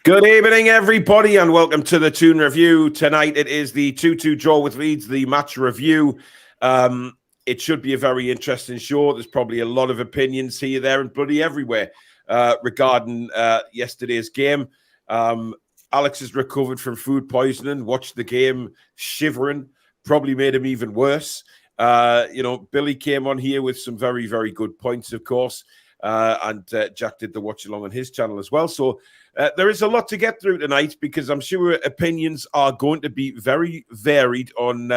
Good evening, everybody, and welcome to the Toon Review. Tonight it is the 2-2 draw with Leeds, the match review. It should be a very interesting show. There's probably a lot of opinions here, there, and bloody everywhere regarding yesterday's game. Alex has recovered from food poisoning, watched the game shivering, probably made him even worse. Billy came on here with some very, very good points, of course, and Jack did the watch along on his channel as well. So there is a lot to get through tonight because I'm sure opinions are going to be very varied on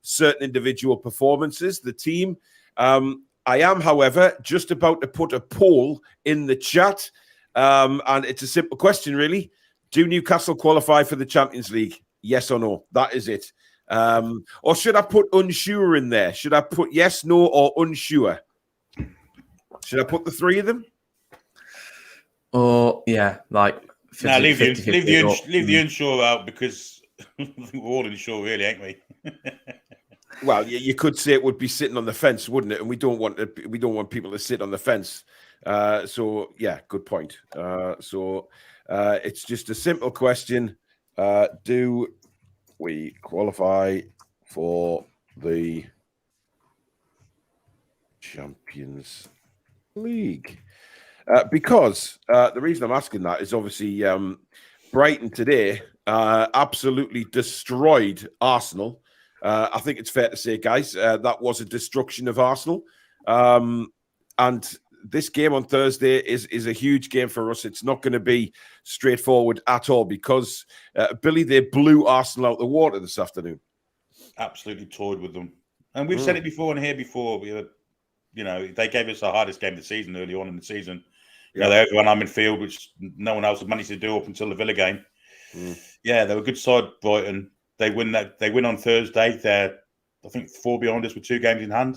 certain individual performances, the team. I am, however, just about to put a poll in the chat, and it's a simple question, really. Do Newcastle qualify for the Champions League? Yes or no? That is it. Or should I put unsure in there? Should I put yes, no, or unsure? Should I put the three of them? Or yeah, like 50, no, leave 50, the unsure out because we're all unsure, really, ain't we? Well, you could say it would be sitting on the fence, wouldn't it? And we don't want people to sit on the fence. So yeah, good point. It's just a simple question: do we qualify for the Champions League? Because the reason I'm asking that is obviously Brighton today absolutely destroyed Arsenal. I think it's fair to say, guys, that was a destruction of Arsenal. And this game on Thursday is a huge game for us. It's not going to be straightforward at all because, Billy, they blew Arsenal out the water this afternoon. Absolutely toyed with them. And we've said it before and here before. They gave us the hardest game of the season early on in the season. They overran our midfield, which no one else had managed to do up until the Villa game. Yeah, they were a good side, Brighton. They win on Thursday. They're, I think, 4 behind us with 2 games in hand.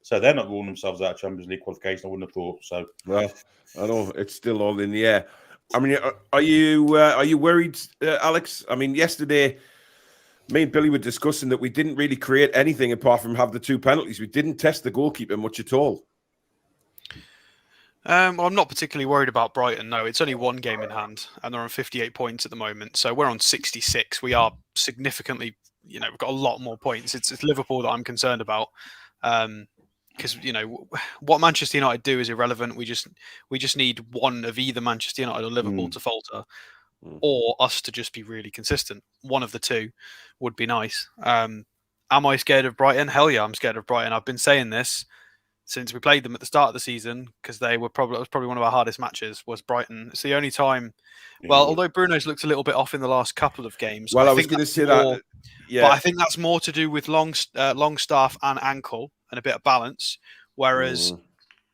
So they're not ruling themselves out of Champions League qualification, I wouldn't have thought. So, well, I know it's still all in the air. I mean, are you worried, Alex? I mean, yesterday, me and Billy were discussing that we didn't really create anything apart from have the 2 penalties. We didn't test the goalkeeper much at all. Well, I'm not particularly worried about Brighton. No, it's only 1 game in hand, and they're on 58 points at the moment. So we're on 66. We are significantly, we've got a lot more points. It's Liverpool that I'm concerned about, because what Manchester United do is irrelevant. We just need one of either Manchester United or Liverpool to falter, or us to just be really consistent. One of the two would be nice. Am I scared of Brighton? Hell yeah, I'm scared of Brighton. I've been saying this since we played them at the start of the season because it was probably one of our hardest matches was Brighton. It's the only time. Well, although Bruno's looked a little bit off in the last couple of games. Well, I was going to say that. Yeah, but I think that's more to do with Longstaff and ankle and a bit of balance. Whereas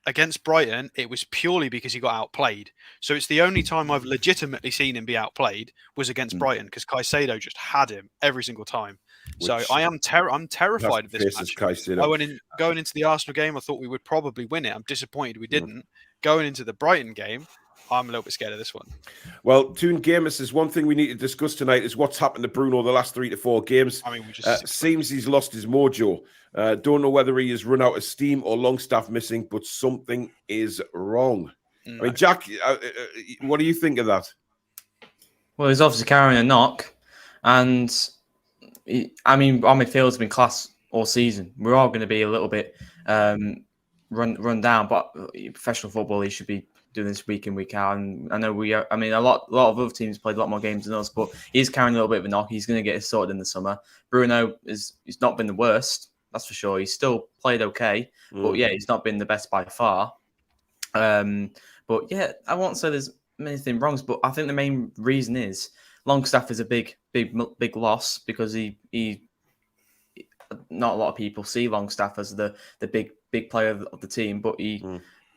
against Brighton, it was purely because he got outplayed. So it's the only time I've legitimately seen him be outplayed was against Brighton because Caicedo just had him every single time. So I'm terrified of this match. Going into the Arsenal game, I thought we would probably win it. I'm disappointed we didn't. Going into the Brighton game, I'm a little bit scared of this one. Well, Toon Gamer says one thing we need to discuss tonight is what's happened to Bruno the last 3 to 4 games. I mean, seems he's lost his mojo. Don't know whether he has run out of steam or Longstaff missing, but something is wrong. No. I mean, Jack, what do you think of that? Well, he's obviously carrying a knock, and our midfield's been class all season. We're all going to be a little bit run down, but professional football, he should be doing this week in, week out. And I know a lot of other teams played a lot more games than us, but he's carrying a little bit of a knock. He's going to get it sorted in the summer. Bruno he's not been the worst, that's for sure. He's still played okay, but yeah, he's not been the best by far. But yeah, I won't say there's many things wrongs, but I think the main reason is Longstaff is a big loss because he not a lot of people see Longstaff as the big player of the team, but he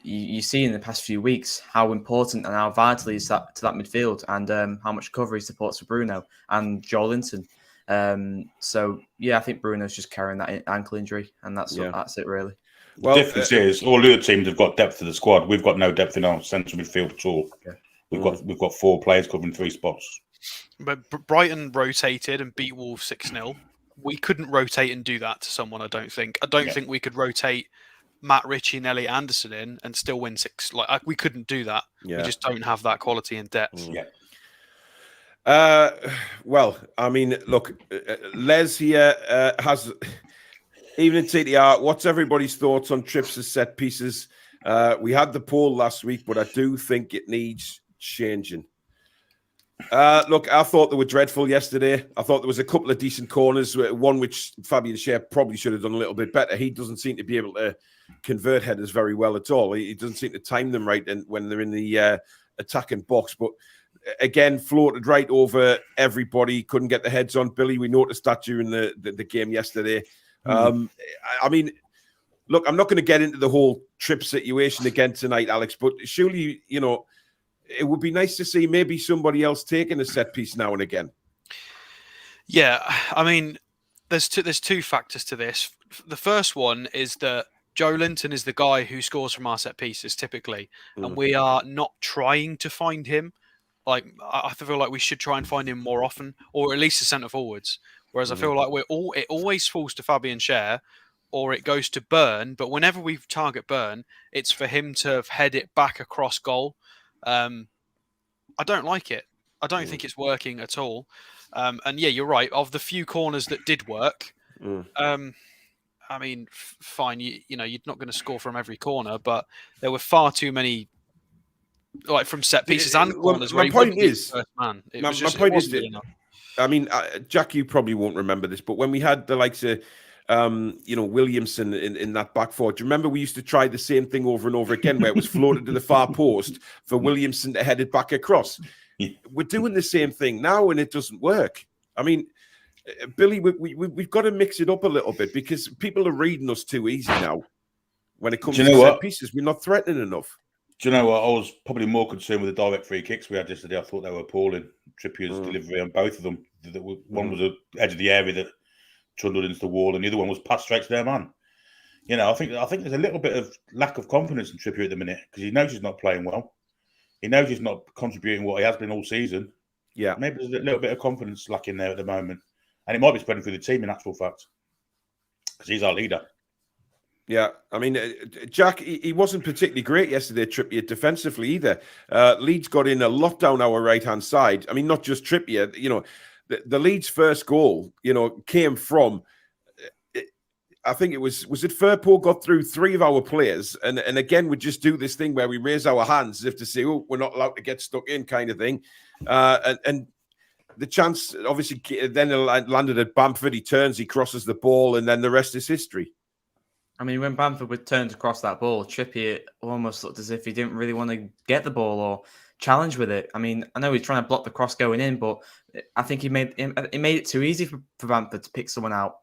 you see in the past few weeks how important and how vital he is to that midfield, and how much cover he supports for Bruno and Joel Linton. So yeah, I think Bruno's just carrying that ankle injury, and that's it really. Well, the difference is all the other teams have got depth to the squad. We've got no depth in our central midfield at all. Okay. We've got 4 players covering 3 spots. But Brighton rotated and beat Wolves 6-0. We couldn't rotate and do that to someone. I don't think. I don't think we could rotate Matt Ritchie and Elliot Anderson in and still win 6. We couldn't do that. Yeah. We just don't have that quality and depth. Yeah. Well, I mean, look, Les here has, even in TTR, what's everybody's thoughts on Trips' set pieces? We had the poll last week, but I do think it needs changing. Look, I thought they were dreadful yesterday. I thought there was a couple of decent corners, one which Fabian Schär probably should have done a little bit better. He doesn't seem to be able to convert headers very well at all. He doesn't seem to time them right when they're in the attacking box. But again, floated right over everybody, couldn't get the heads on Billy. We noticed that during the game yesterday. I mean, look, I'm not going to get into the whole Trip situation again tonight, Alex, but surely, you know, it would be nice to see maybe somebody else taking a set piece now and again. Yeah, I mean, there's two factors to this. The first one is that Joe Linton is the guy who scores from our set pieces typically, and we are not trying to find him. Like, I feel like we should try and find him more often, or at least the centre forwards. Whereas I feel like it always falls to Fabian Schär, or it goes to Burn. But whenever we target Burn, it's for him to head it back across goal. I don't like it. I don't think it's working at all. And yeah, you're right. Of the few corners that did work, I mean, fine. You know, you're not going to score from every corner, but there were far too many, like from set pieces and corners. My point is, man. My point is that, I mean, Jack, you probably won't remember this, but when we had the likes of Williamson in that back four. Do you remember we used to try the same thing over and over again where it was floated to the far post for Williamson to head it back across? Yeah. We're doing the same thing now and it doesn't work. I mean, Billy, we've got to mix it up a little bit because people are reading us too easy now. When it comes to set pieces, we're not threatening enough. Do you know what? I was probably more concerned with the direct free kicks we had yesterday. I thought they were appalling. Trippier's delivery on both of them. One was the edge of the area that trundled into the wall, and the other one was passed straight to their man. You know, I think there's a little bit of lack of confidence in Trippier at the minute because he knows he's not playing well. He knows he's not contributing what he has been all season. Yeah, maybe there's a little bit of confidence lacking there at the moment, and it might be spreading through the team in actual fact because he's our leader. Yeah, I mean, Jack, he wasn't particularly great yesterday, Trippier, defensively either. Leeds got in a lot down our right-hand side. I mean, not just Trippier, you know, the Leeds' first goal, you know, came from, I think it was it Firpo got through 3 of our players. And again, we just do this thing where we raise our hands as if to say, oh, we're not allowed to get stuck in kind of thing. And the chance, obviously, then it landed at Bamford. He turns, he crosses the ball, and then the rest is history. I mean, when Bamford turned across that ball, Trippier almost looked as if he didn't really want to get the ball or challenge with it. I mean, I know he's trying to block the cross going in, but I think it made it too easy for Bamford to pick someone out.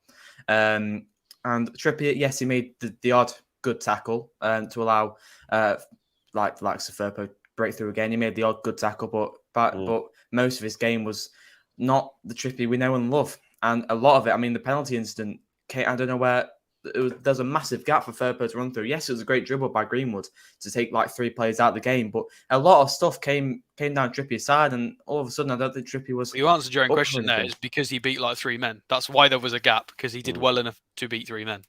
And Trippier, yes, he made the odd good tackle to allow like Firpo break through again. He made the odd good tackle, but most of his game was not the Trippier we know and love. And a lot of it, I mean, the penalty incident, I don't know where. There's a massive gap for Firpo to run through. Yes, it was a great dribble by Greenwood to take like 3 players out of the game, but a lot of stuff came down Trippier's side, and all of a sudden, I don't think Trippier was. You answered your own question there. Is because he beat like 3 men. That's why there was a gap because he did well enough to beat 3 men.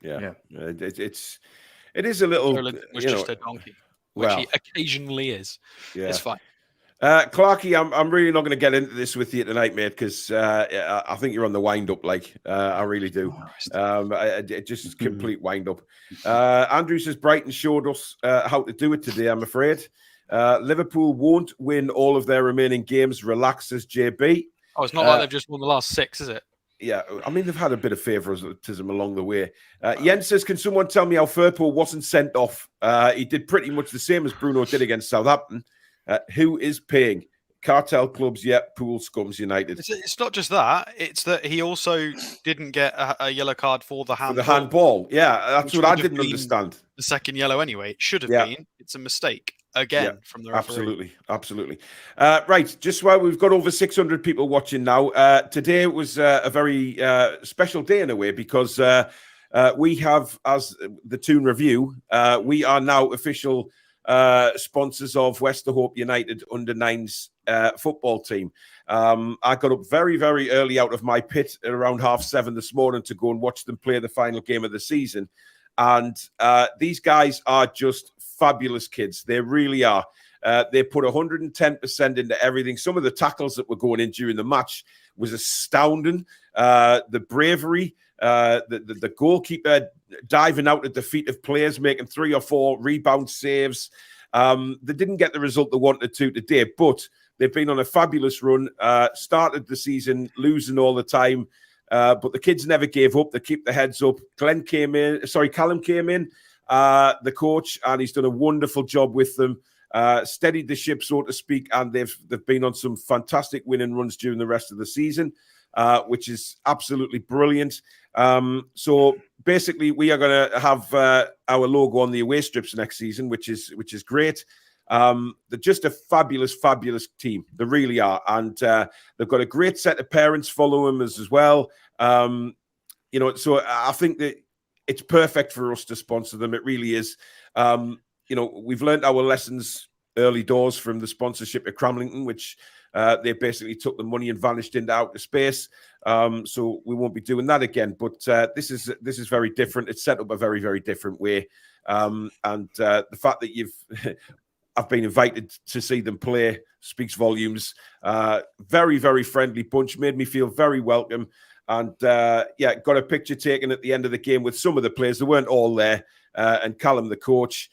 Yeah. It is a little. Was just a donkey, which he occasionally is. Yeah, it's fine. Clarky, I'm really not going to get into this with you tonight, mate, because I think you're on the wind-up, I really do. Just complete wind-up. Andrew says Brighton showed us how to do it today, I'm afraid. Liverpool won't win all of their remaining games. Relax, says JB. Oh, it's not like they've just won the last 6, is it? Yeah, I mean, they've had a bit of favoritism along the way. Jens says, can someone tell me how Firpo wasn't sent off? He did pretty much the same as Bruno did against Southampton. Who is paying? cartel clubs, pool scums United. It's not just that; it's that he also didn't get a yellow card for the handball. For the handball, that's what I didn't understand. The second yellow, anyway, it should have been. It's a mistake again from the referee. Absolutely. Right, just while we've got over 600 people watching now, today was a very special day in a way because we have, as the Toon Review, we are now official sponsors of Westerhope United under-9s football team. I got up very, very early out of my pit at around 7:30 this morning to go and watch them play the final game of the season. And these guys are just fabulous kids. They really are. They put 110% into everything. Some of the tackles that were going in during the match was astounding. The bravery, the goalkeeper diving out at the feet of players, making 3 or 4 rebound saves. They didn't get the result they wanted to today, but they've been on a fabulous run. Started the season losing all the time, but the kids never gave up. They keep their heads up. Callum came in, the coach, and he's done a wonderful job with them. Steadied the ship, so to speak, and they've been on some fantastic winning runs during the rest of the season, which is absolutely brilliant. So basically, we are going to have our logo on the away strips next season, which is great. They're just a fabulous team. They really are, and they've got a great set of parents following them as well. So I think that it's perfect for us to sponsor them. It really is. We've learned our lessons early doors from the sponsorship at Cramlington, which they basically took the money and vanished into outer space. So we won't be doing that again. But this is very different. It's set up a very, very different way. And the fact that I've been invited to see them play speaks volumes. Very, very friendly bunch. Made me feel very welcome. And got a picture taken at the end of the game with some of the players. They weren't all there. And Callum, the coach.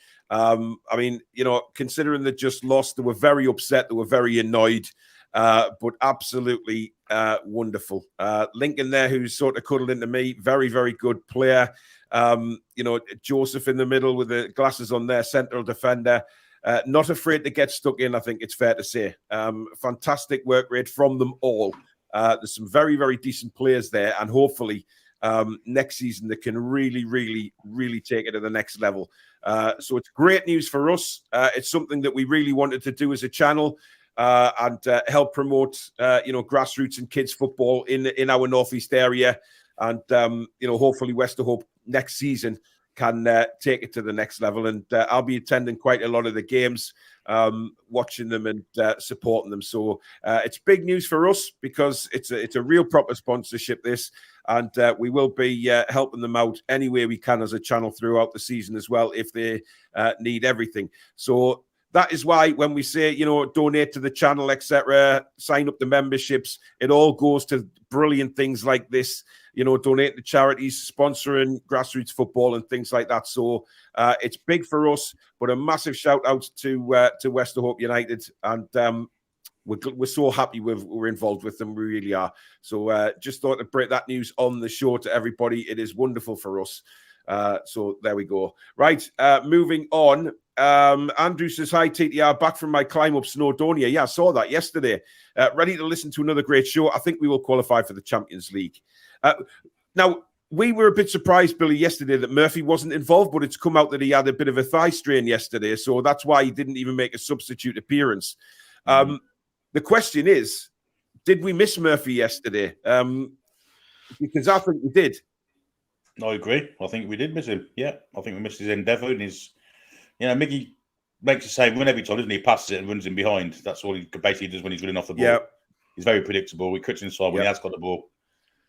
Considering they just lost, they were very upset. They were very annoyed, but absolutely wonderful. Lincoln there, who's sort of cuddled into me, very, very good player. Joseph in the middle with the glasses on there, central defender. Not afraid to get stuck in, I think it's fair to say. Fantastic work rate from them all. There's some very, very decent players there, and hopefully next season they can really, really, really take it to the next level. So it's great news for us. It's something that we really wanted to do as a channel and help promote, grassroots and kids football in our northeast area. And hopefully Westerhope next season can take it to the next level. And I'll be attending quite a lot of the games, watching them and supporting them. So it's big news for us because it's a real proper sponsorship, this. And we will be helping them out any way we can as a channel throughout the season as well if they need everything. So that is why when we say, donate to the channel, etc., sign up the memberships, it all goes to brilliant things like this, donate to charities, sponsoring grassroots football and things like that. So it's big for us, but a massive shout out to Westerhope United. And we're so happy we're involved with them. We really are. So just thought to break that news on the show to everybody. It is wonderful for us. So there we go. Right, moving on. Andrew says, hi, TTR, back from my climb up Snowdonia. Yeah, I saw that yesterday. Ready to listen to another great show. I think we will qualify for the Champions League. Now, we were a bit surprised, Billy, yesterday that Murphy wasn't involved, but it's come out that he had a bit of a thigh strain yesterday, so that's why he didn't even make a substitute appearance. The question is, did we miss Murphy yesterday? Because I think we did. I agree. I think we did miss him. Yeah, I think we missed his endeavour and his... Mickey makes the same run every time, doesn't he? He passes it and runs in behind. That's all he basically does when he's running off the ball. Yeah. He's very predictable. He cuts inside when he has got the ball.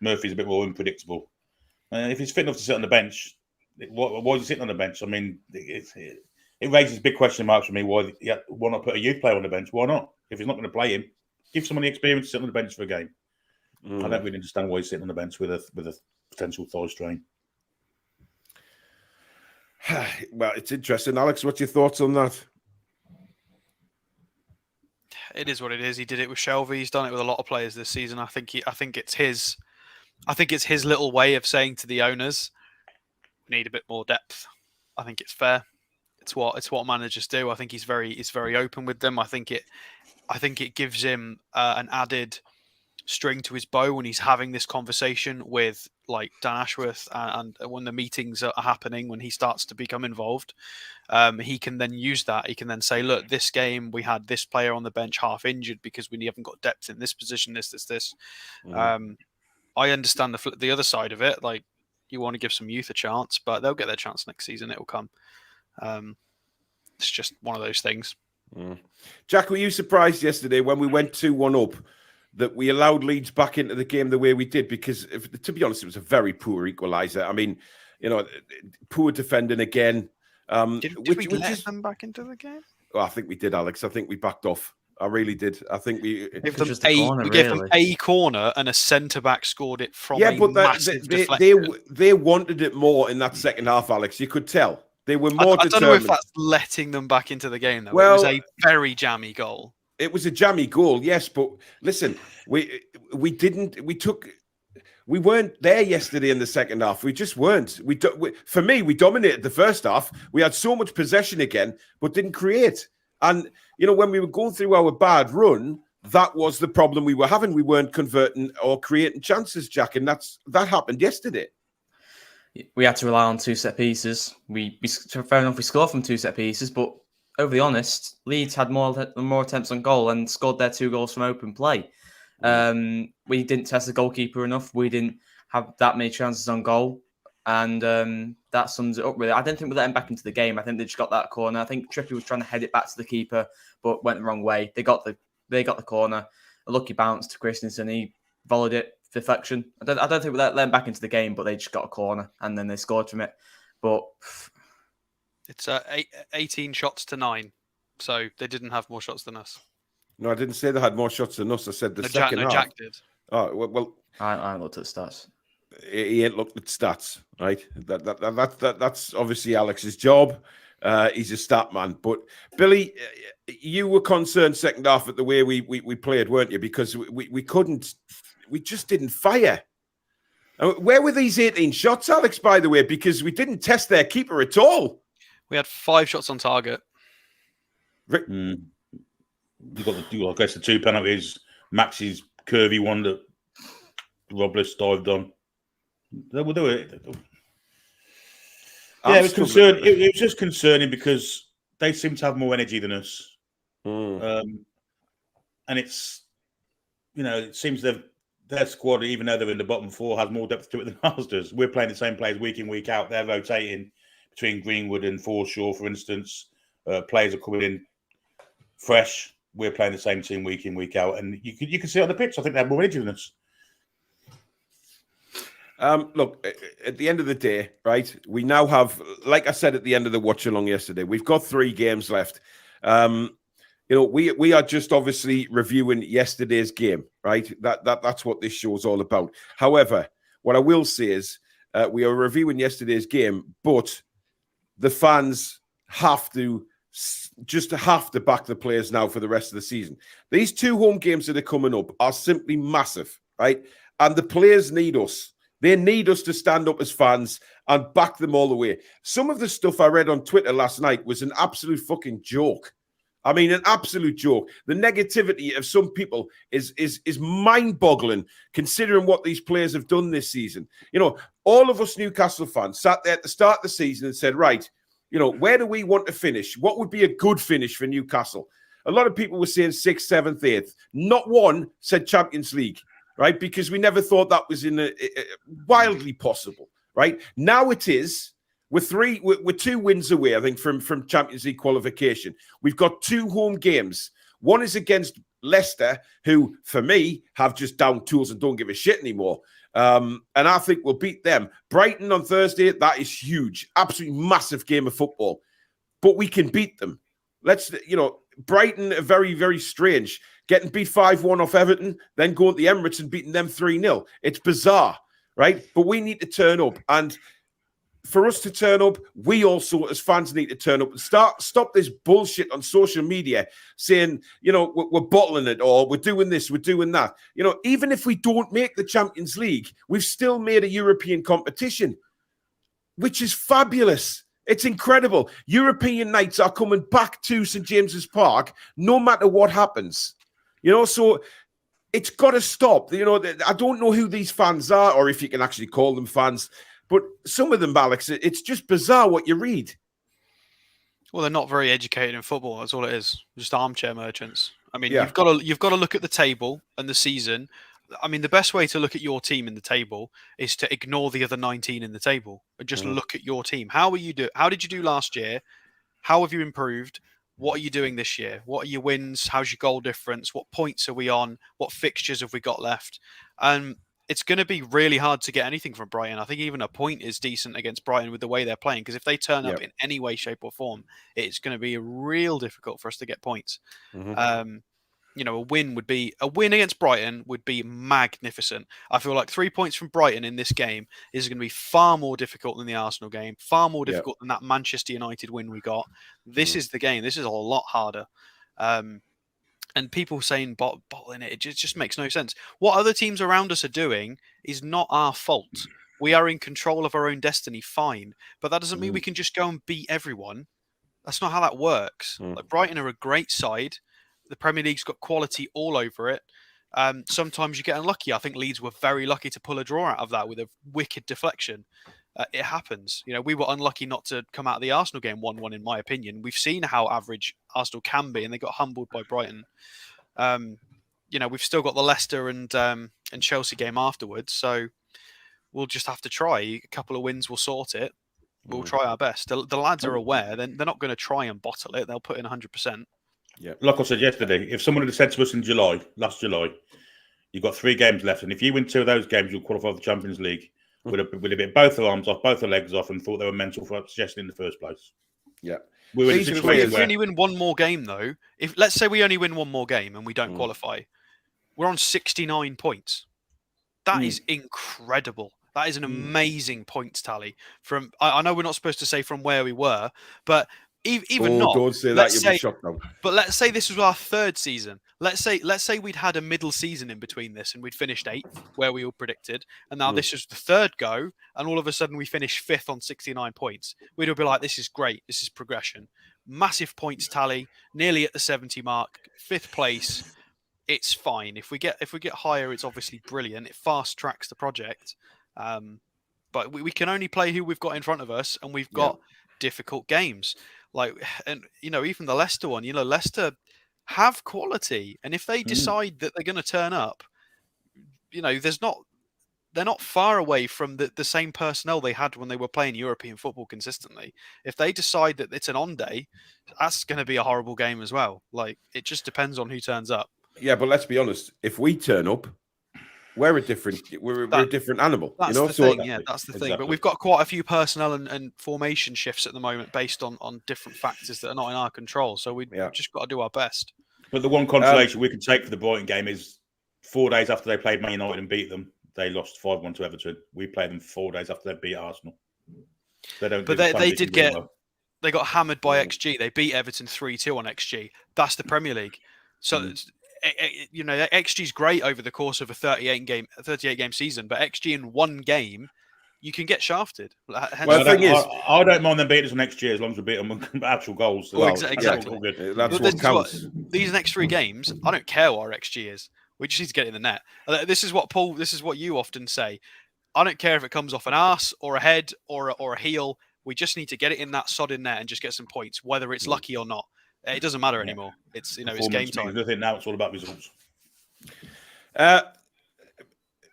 Murphy's a bit more unpredictable. If he's fit enough to sit on the bench, why is he sitting on the bench? I mean, it raises big question marks for me. Why not put a youth player on the bench? Why not? If he's not going to play him, give someone the experience to sit on the bench for a game. I don't really understand why he's sitting on the bench with a potential thigh strain. Well, it's interesting. Alex, what's your thoughts on that? It is what it is. He did it with Shelby. He's done it with a lot of players this season. I think it's his little way of saying to the owners, we need a bit more depth. I think it's fair. It's what managers do. I think he's very open with them. I think I think it gives him an added string to his bow when he's having this conversation with like Dan Ashworth, and when the meetings are happening, when he starts to become involved, he can then use that. He can then say, look, this game we had this player on the bench half injured because we haven't got depth in this position, this. I understand the other side of it. Like, you want to give some youth a chance, but they'll get their chance next season. It will come. It's just one of those things. Jack, were you surprised yesterday when we went 2-1 up that we allowed Leeds back into the game the way we did? Because, to be honest, it was a very poor equaliser. I mean, poor defending again. Did we let them back into the game? Oh, I think we did, Alex. I think we backed off. I really did. I think we gave them a corner, and a centre-back scored it from massive deflection. They wanted it more in that second half, Alex. You could tell. They were more determined. I don't know if that's letting them back into the game, though. Well, it was a very jammy goal. It was a jammy goal, yes, but listen, we weren't there yesterday in the second half. We just weren't. For me, we dominated the first half. We had so much possession again, but didn't create. And when we were going through our bad run, that was the problem we were having. We weren't converting or creating chances, Jack, and that happened yesterday. We had to rely on 2 set pieces. Fair enough, we scored from 2 set pieces, but overly honest, Leeds had more attempts on goal and scored their 2 goals from open play. We didn't test the goalkeeper enough. We didn't have that many chances on goal, and that sums it up really. I don't think we let him back into the game. I think they just got that corner. I think Trippier was trying to head it back to the keeper, but went the wrong way. They got the corner. A lucky bounce to Christensen. He volleyed it. Deflection. I don't think we let them back into the game, but they just got a corner and then they scored from it. But it's 18 shots to 9, so they didn't have more shots than us. No, I didn't say they had more shots than us. I said the second half. Jack did. Oh well. I haven't looked at the stats. He ain't looked at stats, right? That's obviously Alex's job. He's a stat man. But Billy, you were concerned second half at the way we played, weren't you? Because we couldn't. We just didn't fire. Where were these 18 shots, Alex, by the way? Because we didn't test their keeper at all. We had 5 shots on target. You got I guess the 2 penalties, Max's curvy one that Robles dived on. They will do it. Yeah, it was concerned. It was just concerning because they seem to have more energy than us. And it's, it seems their squad, even though they're in the bottom 4, has more depth to it than ours does. We're playing the same players week in, week out. They're rotating between Greenwood and Forshaw, for instance. Players are coming in fresh. We're playing the same team week in, week out. And you can see it on the pitch. I think they have more energy than us. Look, at the end of the day, right, we now have, like I said at the end of the watch-along yesterday, we've got 3 games left. We are just obviously reviewing yesterday's game, right? That's what this show is all about. However, what I will say is we are reviewing yesterday's game, but the fans have to back the players now for the rest of the season. These 2 home games that are coming up are simply massive, right? And the players need us. They need us to stand up as fans and back them all the way. Some of the stuff I read on Twitter last night was an absolute fucking joke. I mean, an absolute joke. The negativity of some people is mind-boggling, considering what these players have done this season. All of us Newcastle fans sat there at the start of the season and said, right, where do we want to finish? What would be a good finish for Newcastle? A lot of people were saying 6th, 7th, 8th. Not one said Champions League, right? Because we never thought that was wildly possible, right? Now it is. We're 2 wins away, I think, from Champions League qualification. We've got 2 home games. One is against Leicester, who, for me, have just down tools and don't give a shit anymore. And I think we'll beat them. Brighton on Thursday, that is huge. Absolutely massive game of football. But we can beat them. Brighton are very, very strange. Getting beat 5-1 off Everton, then going to the Emirates and beating them 3-0. It's bizarre, right? But we need to turn up. And for us to turn up, we also, as fans, need to turn up and stop this bullshit on social media saying, we're bottling it or we're doing this, we're doing that. Even if we don't make the Champions League, we've still made a European competition, which is fabulous. It's incredible. European nights are coming back to St. James's Park, no matter what happens. You know, so it's got to stop. You know, I don't know who these fans are, or if you can actually call them fans, but some of them, Alex, it's just bizarre what you read. Well, they're not very educated in football. That's all it is. Just armchair merchants. I mean, Yeah. you've got to look at the table and the season. I mean, the best way to look at your team in the table is to ignore the other 19 in the table and just look at your team. How did you do last year? How have you improved? What are you doing this year? What are your wins? How's your goal difference? What points are we on? What fixtures have we got left? And it's going to be really hard to get anything from Brighton. I think even a point is decent against Brighton with the way they're playing, because if they turn up in any way, shape, or form, it's going to be real difficult for us to get points. You know, a win against Brighton would be magnificent. I feel like 3 points from Brighton in this game is going to be far more difficult than the Arsenal game, far more difficult than that Manchester United win we got. This is the game. This is a lot harder. And people saying bottling it just makes no sense. What other teams around us are doing is not our fault. We are in control of our own destiny, fine. But that doesn't mean we can just go and beat everyone. That's not how that works. Like, Brighton are a great side. The Premier League's got quality all over it. Sometimes you get unlucky. I think Leeds were very lucky to pull a draw out of that with a wicked deflection. It happens. You know, we were unlucky not to come out of the Arsenal game 1-1, in my opinion. We've seen how average Arsenal can be, and they got humbled by Brighton. You know, we've still got the Leicester and Chelsea game afterwards, so we'll just have to try. A couple of wins will sort it. We'll try our best. The lads are aware. They're not going to try and bottle it. They'll put in 100%. Yeah, like I said yesterday, if someone had said to us in last July, you've got 3 games left, and if you win 2 of those games, you'll qualify for the Champions League, would have bit both the arms off, both the legs off, and thought they were mental for suggesting in the first place. Yeah. We were in a If situation we only win one more game, though, if let's say we only win one more game and we don't qualify, we're on 69 points. That is incredible. That is an amazing points tally. From I know we're not supposed to say from where we were, but even not. Don't say that. You'll be shocked now. But let's say this was our 3rd season. Let's say we'd had a middle season in between this and we'd finished 8th, where we all predicted, and now this is the 3rd go, and all of a sudden we finish 5th on 69 points. We'd all be like, "This is great. This is progression. Massive points tally, nearly at the 70 mark, 5th place. It's fine. If we get higher, it's obviously brilliant. It fast tracks the project. But we can only play who we've got in front of us, and we've got difficult games." And you know, even the Leicester one, you know, Leicester have quality, and if they decide that they're going to turn up, you know, they're not far away from the same personnel they had when they were playing European football consistently. If they decide that it's an on day, that's going to be a horrible game as well. Like, it just depends on who turns up. Yeah, but let's be honest. If we turn up, we're a different animal. That's you know, the so thing. Yeah, that's the thing. But we've got quite a few personnel and formation shifts at the moment based on different factors that are not in our control. So we've just got to do our best. But the one consolation we can take for the Brighton game is 4 days after they played Man United and beat them, they lost 5-1 to Everton. We played them 4 days after they beat Arsenal. They got hammered by XG. They beat Everton 3-2 on XG. That's the Premier League. So you know, XG is great over the course of a 38 game season, but XG in one game, you can get shafted. Well, the thing is, I don't mind them beating us on XG as long as we beat them on actual goals. Well, exactly. That's what counts. These next 3 games, I don't care what our XG is. We just need to get it in the net. This is what you often say. I don't care if it comes off an arse or a head or a heel. We just need to get it in that sodding net and just get some points, whether it's lucky or not. It doesn't matter anymore. It's, you know, it's game time. Nothing now. It's all about results.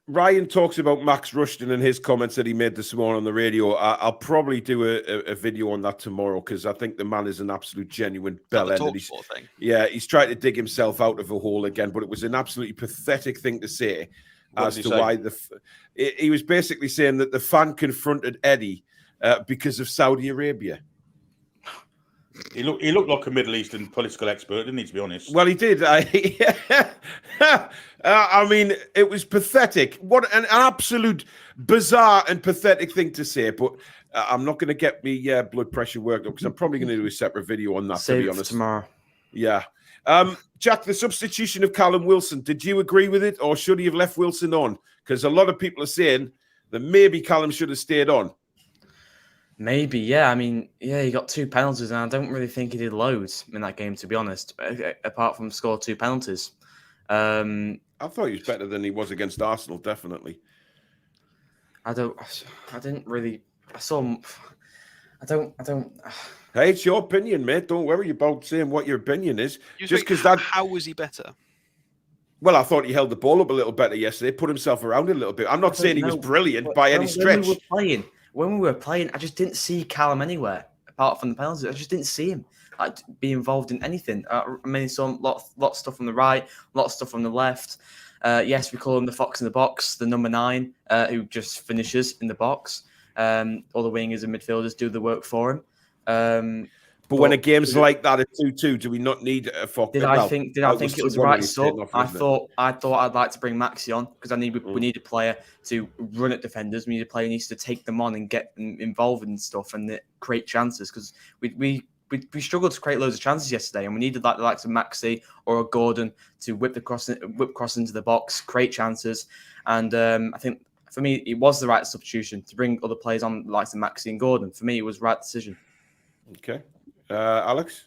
Ryan talks about Max Rushton and his comments that he made this morning on the radio. I'll probably do a video on that tomorrow, because I think the man is an absolute genuine bellend. He's trying to dig himself out of a hole again, but it was an absolutely pathetic thing to say as to why he was basically saying that the fan confronted Eddie because of Saudi Arabia. He looked like a Middle Eastern political expert, didn't he, to be honest? Well, he did. I mean, it was pathetic. What an absolute bizarre and pathetic thing to say. But I'm not going to get me blood pressure worked up, because I'm probably going to do a separate video on that, to be honest. Tomorrow. Yeah. Jack, the substitution of Callum Wilson, did you agree with it, or should he have left Wilson on? Because a lot of people are saying that maybe Callum should have stayed on. Maybe, yeah. I mean, yeah, he got 2 penalties, and I don't really think he did loads in that game, to be honest, apart from score 2 penalties. I thought he was better than he was against Arsenal, definitely. I didn't really. I saw him. I don't. Hey, it's your opinion, mate. Don't worry about saying what your opinion is. Just because how was he better? Well, I thought he held the ball up a little better yesterday, put himself around a little bit. I'm not saying he was brilliant by any stretch. When we were playing, I just didn't see Callum anywhere apart from the penalties. I just didn't see him be involved in anything. I mean, some lot of stuff on the right, a lot of stuff on the left. Yes, we call him the fox in the box, the number 9, who just finishes in the box. All the wingers and midfielders do the work for him. But when a game's like that at 2-2, do we not need a fox? Did I think it was the right sub? I thought I'd like to bring Maxi on because we need a player to run at defenders. We need a player who needs to take them on and get them involved in stuff and create chances because we struggled to create loads of chances yesterday, and we needed the likes of Maxi or a Gordon to whip cross into the box, create chances. And I think for me, it was the right substitution to bring other players on, the likes of Maxi and Gordon. For me, it was the right decision. Okay. Alex?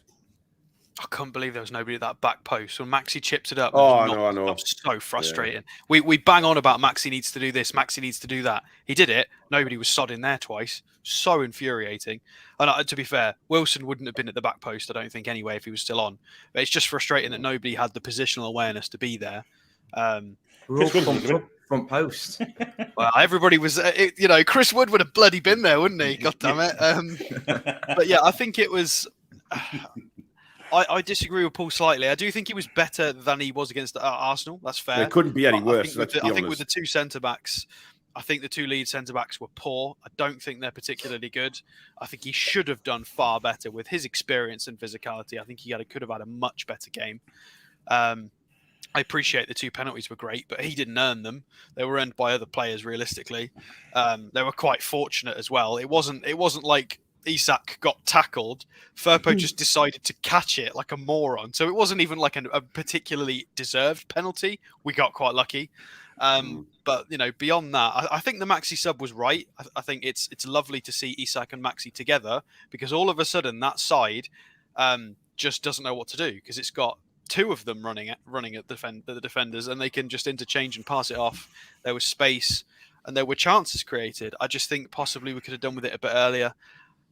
I couldn't believe there was nobody at that back post. When Maxi chips it up, I know. That was so frustrating. Yeah. We bang on about Maxi needs to do this, Maxi needs to do that. He did it. Nobody was sodding there twice. So infuriating. And to be fair, Wilson wouldn't have been at the back post, I don't think, anyway, if he was still on. But it's just frustrating that nobody had the positional awareness to be there. We're all front post. Well, everybody was, Chris Wood would have bloody been there, wouldn't he? God damn it. But yeah, I think it was. I disagree with Paul slightly. I do think he was better than he was against Arsenal. That's fair. It couldn't be any worse. I think with the two centre backs, I think the two lead centre backs were poor. I don't think they're particularly good. I think he should have done far better with his experience and physicality. I think he could have had a much better game. I appreciate the 2 penalties were great, but he didn't earn them. They were earned by other players, realistically. They were quite fortunate as well. It wasn't like Isak got tackled. Firpo just decided to catch it like a moron. So it wasn't even like a particularly deserved penalty. We got quite lucky. But, beyond that, I think the Maxi sub was right. I think it's lovely to see Isak and Maxi together because all of a sudden that side just doesn't know what to do because it's got 2 of them running at the defenders, and they can just interchange and pass it off. There was space, and there were chances created. I just think possibly we could have done with it a bit earlier.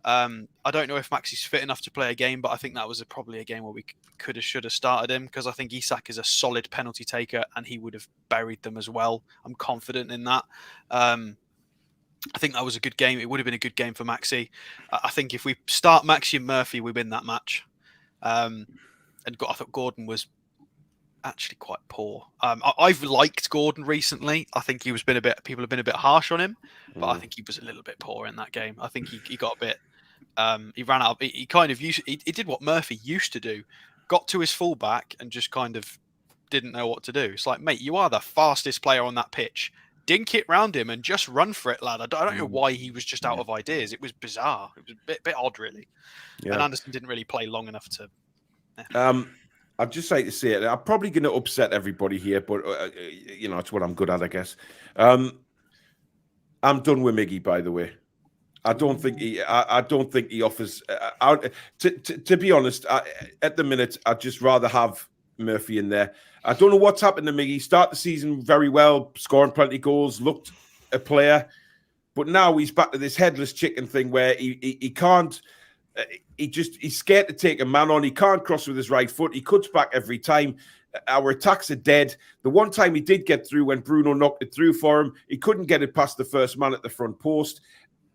I don't know if Maxi's fit enough to play a game, but I think that was probably a game where we should have started him because I think Isak is a solid penalty taker, and he would have buried them as well. I'm confident in that. I think that was a good game. It would have been a good game for Maxi. I think if we start Maxi and Murphy, we win that match. And I thought Gordon was actually quite poor. I've liked Gordon recently. I think people have been a bit harsh on him, but I think he was a little bit poor in that game. I think he got a bit. He ran out. He did what Murphy used to do, got to his fullback and just kind of didn't know what to do. It's like, mate, you are the fastest player on that pitch. Dink it round him and just run for it, lad. I don't know why he was just out of ideas. It was bizarre. It was a bit odd, really. Yeah. And Anderson didn't really play long enough to. I'd just like to say it. I'm probably going to upset everybody here, but it's what I'm good at, I guess. I'm done with Miggy, by the way. I don't think he offers. To be honest, at the minute, I'd just rather have Murphy in there. I don't know what's happened to Miggy. Start the season very well, scoring plenty of goals, looked a player, but now he's back to this headless chicken thing where he can't. He's scared to take a man on. He can't cross with his right foot. He cuts back every time. Our attacks are dead. The one time he did get through when Bruno knocked it through for him, he couldn't get it past the first man at the front post.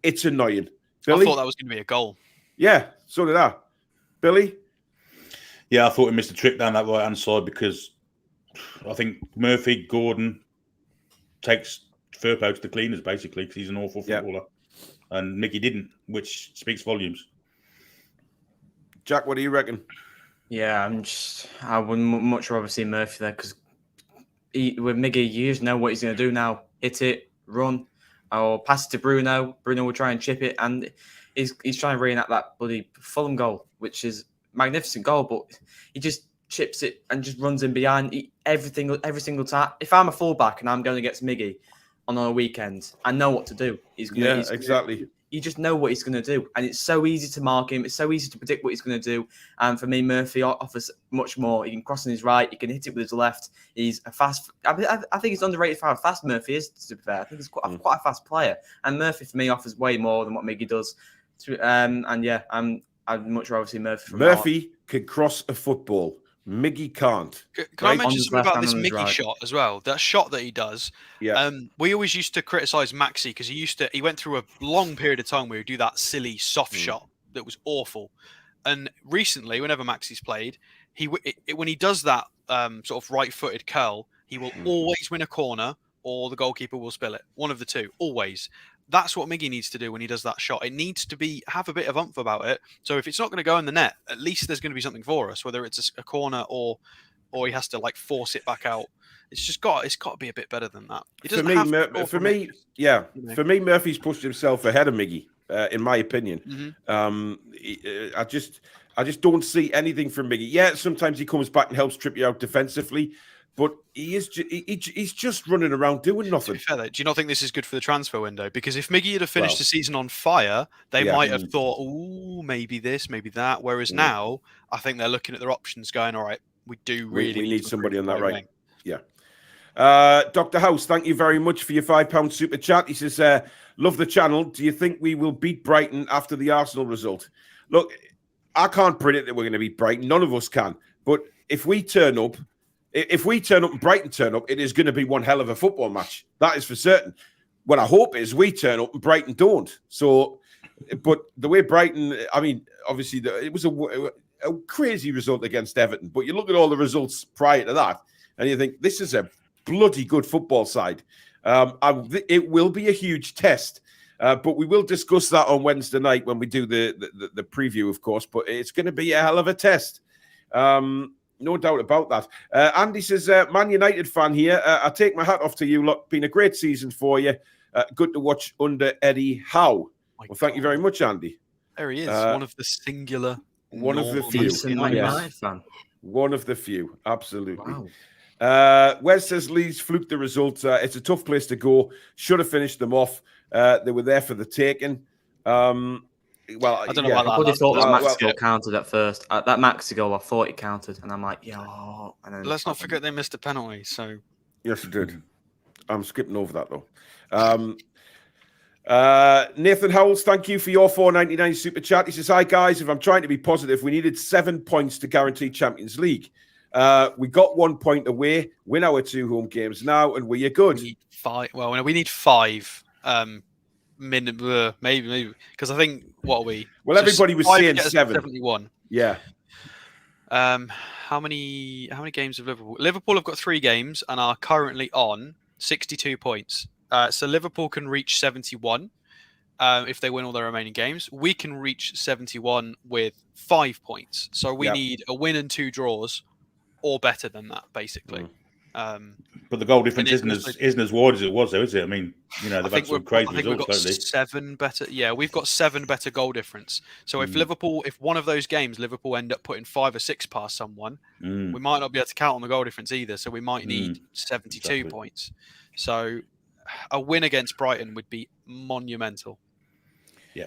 It's annoying. Billy? I thought that was going to be a goal. Yeah, so did I. Billy? Yeah, I thought he missed a trick down that right-hand side because I think Murphy, Gordon takes Firpo to the cleaners, basically, because he's an awful footballer. And Mickey didn't, which speaks volumes. Jack, what do you reckon? Yeah, I would much rather see Murphy there because with Miggy, you just know what he's going to do now. Hit it, run, or pass it to Bruno. Bruno will try and chip it, and he's trying to reenact that bloody Fulham goal, which is a magnificent goal, but he just chips it and just runs in behind every single time. If I'm a fullback and I'm going against Miggy on a weekend, I know what to do. He's you just know what he's going to do, and it's so easy to mark him. It's so easy to predict what he's going to do. And for me, Murphy offers much more. He can cross on his right. He can hit it with his left. He's a fast. I think he's underrated for how fast Murphy is. To be fair, I think he's quite a fast player. And Murphy for me offers way more than what Miggy does. And yeah, I'd much rather see Murphy. Murphy can cross a football. Miggy can't. Can I mention something about this Miggy shot as well? That shot that he does. Yeah. We always used to criticize Maxi because he went through a long period of time where he'd do that silly soft shot that was awful. And recently, whenever Maxi's played, when he does that sort of right-footed curl, he will always win a corner or the goalkeeper will spill it. One of the two, always. That's what Miggy needs to do when he does that shot. It needs to have a bit of oomph about it. So if it's not going to go in the net, at least there's going to be something for us, whether it's a corner or he has to like force it back out. It's got to be a bit better than that. For me, Murphy's pushed himself ahead of Miggy, in my opinion. I just don't see anything from Miggy. Yeah, sometimes he comes back and helps trip you out defensively. But he's just running around doing nothing. To be fair, though, do you not think this is good for the transfer window? Because if Miggy had finished the season on fire, they might have thought, "Ooh, maybe this, maybe that." Whereas now, I think they're looking at their options, going, "All right, we need somebody on that right." Yeah. Dr. House, thank you very much for your £5 super chat. He says, "Love the channel. Do you think we will beat Brighton after the Arsenal result?" Look, I can't predict that we're going to beat Brighton. None of us can. But if we turn up and Brighton turn up, it is going to be one hell of a football match. That is for certain. What I hope is we turn up and Brighton don't. So, but the way Brighton, I mean, obviously it was a crazy result against Everton. But you look at all the results prior to that, and you think this is a bloody good football side. It will be a huge test. But we will discuss that on Wednesday night when we do the preview, of course. But it's going to be a hell of a test. No doubt about that. Andy says, Man United fan here. I take my hat off to you. Look, been a great season for you. Good to watch under Eddie Howe. Well, thank you very much, Andy. There he is. One of the singular. One of the few. Man United fan. One of the few. Absolutely. Wow. Wes says Leeds fluked the result. It's a tough place to go. Should have finished them off. They were there for the taking. Well, I don't know about that. I would have thought that Maxi goal counted at first. That Maxi goal, I thought it counted, and I'm like, yeah. Let's not forget they missed a penalty. So yes, it did. I'm skipping over that though. Nathan Howells, thank you for your $4.99 super chat. He says, "Hi guys, if I'm trying to be positive, we needed 7 points to guarantee Champions League. We got 1 point away, win our 2 home games now, and we're good." We need 5. Well, we need 5. Maybe because I think what are we? Well, everybody was saying 7. 71. Yeah. How many games have Liverpool? Liverpool have got 3 games and are currently on 62 points. So Liverpool can reach 71 if they win all their remaining games. We can reach 71 with 5 points. So we need a win and 2 draws, or better than that, basically. But the goal difference isn't as wide as it was, though, is it? I mean, they've had some crazy results, we've got 7 better. Yeah, we've got 7 better goal difference. So if one of those games, Liverpool end up putting 5 or 6 past someone, we might not be able to count on the goal difference either. So we might need 72 points. So a win against Brighton would be monumental. Yeah.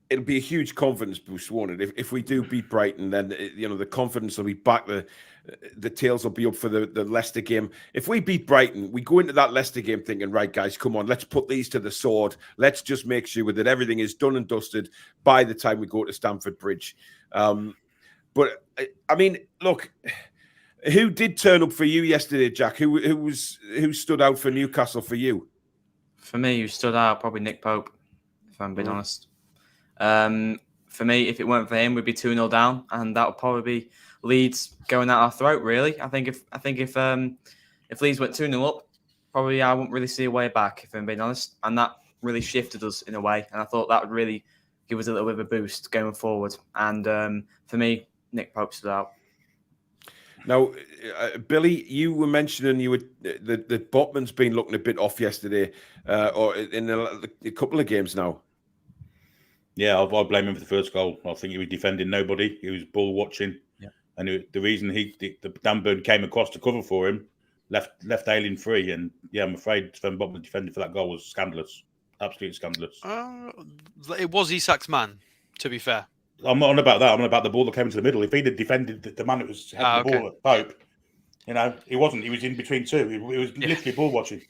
It'll be a huge confidence boost, won't it? If we do beat Brighton, then the confidence will be back. The tails will be up for the Leicester game. If we beat Brighton, we go into that Leicester game thinking, right, guys, come on, let's put these to the sword. Let's just make sure that everything is done and dusted by the time we go to Stamford Bridge. But I mean, look, who did turn up for you yesterday, Jack? Who stood out for Newcastle for you? For me, who stood out probably Nick Pope, if I'm being honest. For me, if it weren't for him, we'd be 2-0 down, and that would probably be Leeds going at our throat. Really, I think if Leeds went 2-0 up, probably I wouldn't really see a way back, if I'm being honest, and that really shifted us in a way, and I thought that would really give us a little bit of a boost going forward. And for me, Nick Pope stood out. Now, Billy, you were mentioning the Botman's been looking a bit off yesterday, or in a couple of games now. Yeah, I blame him for the first goal. I think he was defending nobody. He was ball watching, and the reason the Danburn came across to cover for him, left Ayling free, and I'm afraid Sven Botman defending for that goal was scandalous. Absolutely scandalous. It was Isak's man, to be fair. I'm not on about that. I'm on about the ball that came into the middle. If he'd have defended the man that was heading the ball at Pope, he wasn't. He was in between two. He was literally ball watching.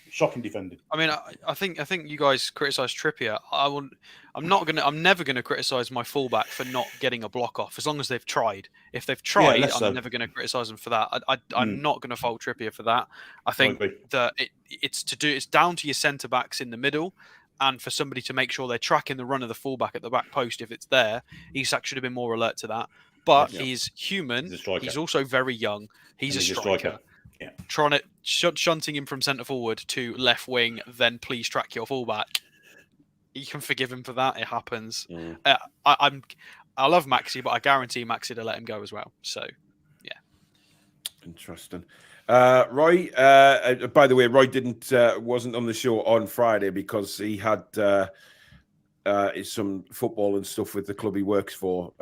Shocking defending. I mean, I think you guys criticise Trippier. I'm never gonna criticise my fullback for not getting a block off as long as they've tried. If they've tried, I'm never gonna criticise them for that. I'm not gonna fault Trippier for that. I think that it's down to your centre backs in the middle, and for somebody to make sure they're tracking the run of the fullback at the back post if it's there. Isak should have been more alert to that. But he's human. He's also very young. He's a striker. Yeah. Trying to shunting him from centre forward to left wing, then please track your fullback. You can forgive him for that. It happens. I love Maxi, but I guarantee Maxi to let him go as well. So, yeah. Interesting. Roy, by the way, Roy wasn't on the show on Friday because he had some football and stuff with the club he works for.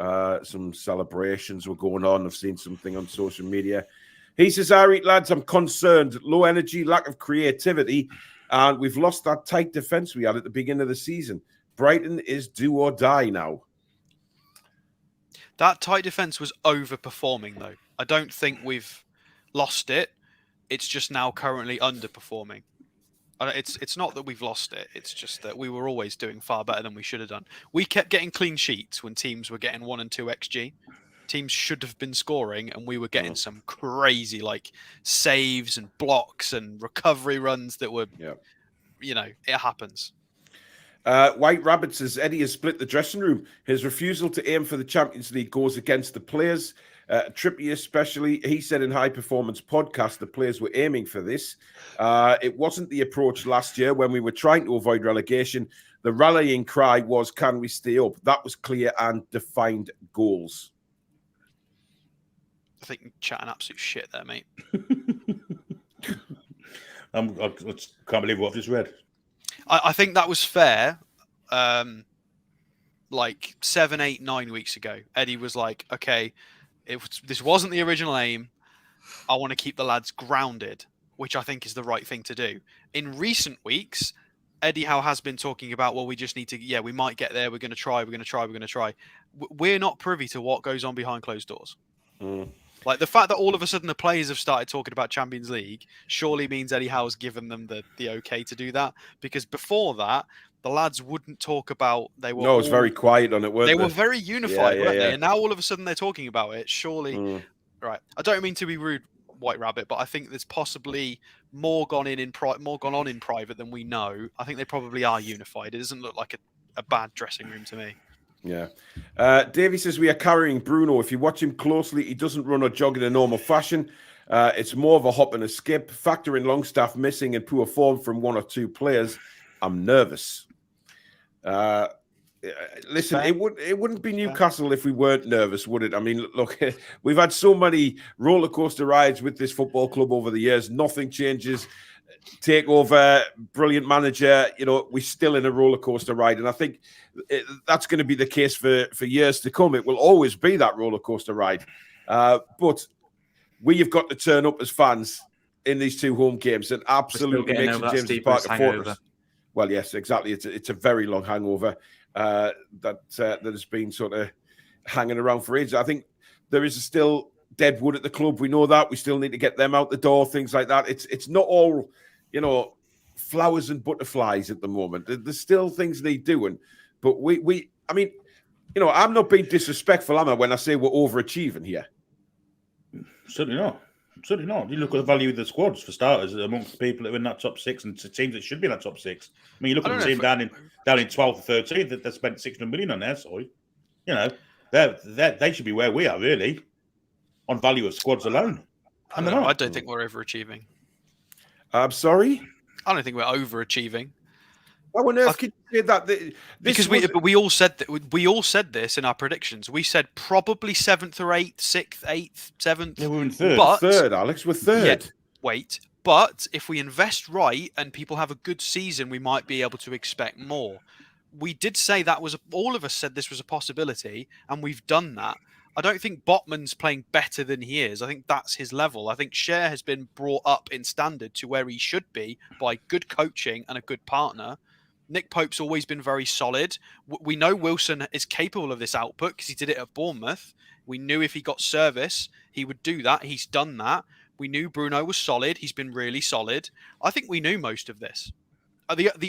Some celebrations were going on. I've seen something on social media. He says, all right, lads, I'm concerned. Low energy, lack of creativity, and we've lost that tight defence we had at the beginning of the season. Brighton is do or die now. That tight defence was overperforming, though. I don't think we've lost it. It's just now currently underperforming. It's not that we've lost it. It's just that we were always doing far better than we should have done. We kept getting clean sheets when teams were getting 1 and 2 XG. Teams should have been scoring, and we were getting some crazy saves and blocks and recovery runs that were, it happens. White Rabbit says Eddie has split the dressing room. His refusal to aim for the Champions League goes against the players. Trippier especially, he said in High Performance Podcast the players were aiming for this. It wasn't the approach last year when we were trying to avoid relegation. The rallying cry was, can we stay up? That was clear and defined goals. I think you're chatting absolute shit there, mate. I can't believe what I've just read. I think that was fair. 7, 8, 9 weeks ago, Eddie was like, okay, this wasn't the original aim. I want to keep the lads grounded, which I think is the right thing to do. In recent weeks, Eddie Howe has been talking about, well, we just need to, we might get there. We're going to try. We're not privy to what goes on behind closed doors. The fact that all of a sudden the players have started talking about Champions League surely means Eddie Howe's given them the okay to do that. Because before that, the lads wouldn't talk about. It's very quiet on it. They were very unified, weren't they? And now all of a sudden they're talking about it. Surely, right? I don't mean to be rude, White Rabbit, but I think there's possibly more gone on in private than we know. I think they probably are unified. It doesn't look like a bad dressing room to me. Yeah. Davey says we are carrying Bruno. If you watch him closely, he doesn't run or jog in a normal fashion. It's more of a hop and a skip. Factor in Longstaff missing and poor form from 1 or 2 players. I'm nervous. Listen, it wouldn't be Newcastle if we weren't nervous, would it? I mean, look, we've had so many roller coaster rides with this football club over the years. Nothing changes. Takeover, brilliant manager. We're still in a roller coaster ride, and I think that's going to be the case for years to come. It will always be that roller coaster ride, but we have got to turn up as fans in these 2 home games and absolutely make St James's Park a fortress. Well, yes, exactly. It's a very long hangover that has been sort of hanging around for ages. I think there is still dead wood at the club. We know that. We still need to get them out the door. Things like that. It's not all flowers and butterflies at the moment. There's still things need doing, but I'm not being disrespectful, am I, when I say we're overachieving here? Certainly not. You look at the value of the squads for starters amongst the people that are in that top 6 and teams that should be in that top 6. I mean, you look at the team down in 12th or 13th that they spent 600 million on their side. They should be where we are really on value of squads alone. And I don't think we're overachieving. I'm sorry? I don't think we're overachieving. How on earth could you say that? Because we all said this in our predictions. We said probably 7th or 8th, 6th, 8th, 7th. Yeah, we're in 3rd. But, 3rd, Alex. We're 3rd. Yeah, wait. But if we invest right and people have a good season, we might be able to expect more. We did say all of us said this was a possibility, and we've done that. I don't think Botman's playing better than he is. I think that's his level. I think Cher has been brought up in standard to where he should be by good coaching and a good partner. Nick Pope's always been very solid. We know Wilson is capable of this output because he did it at Bournemouth. We knew if he got service, he would do that. He's done that. We knew Bruno was solid. He's been really solid. I think we knew most of this.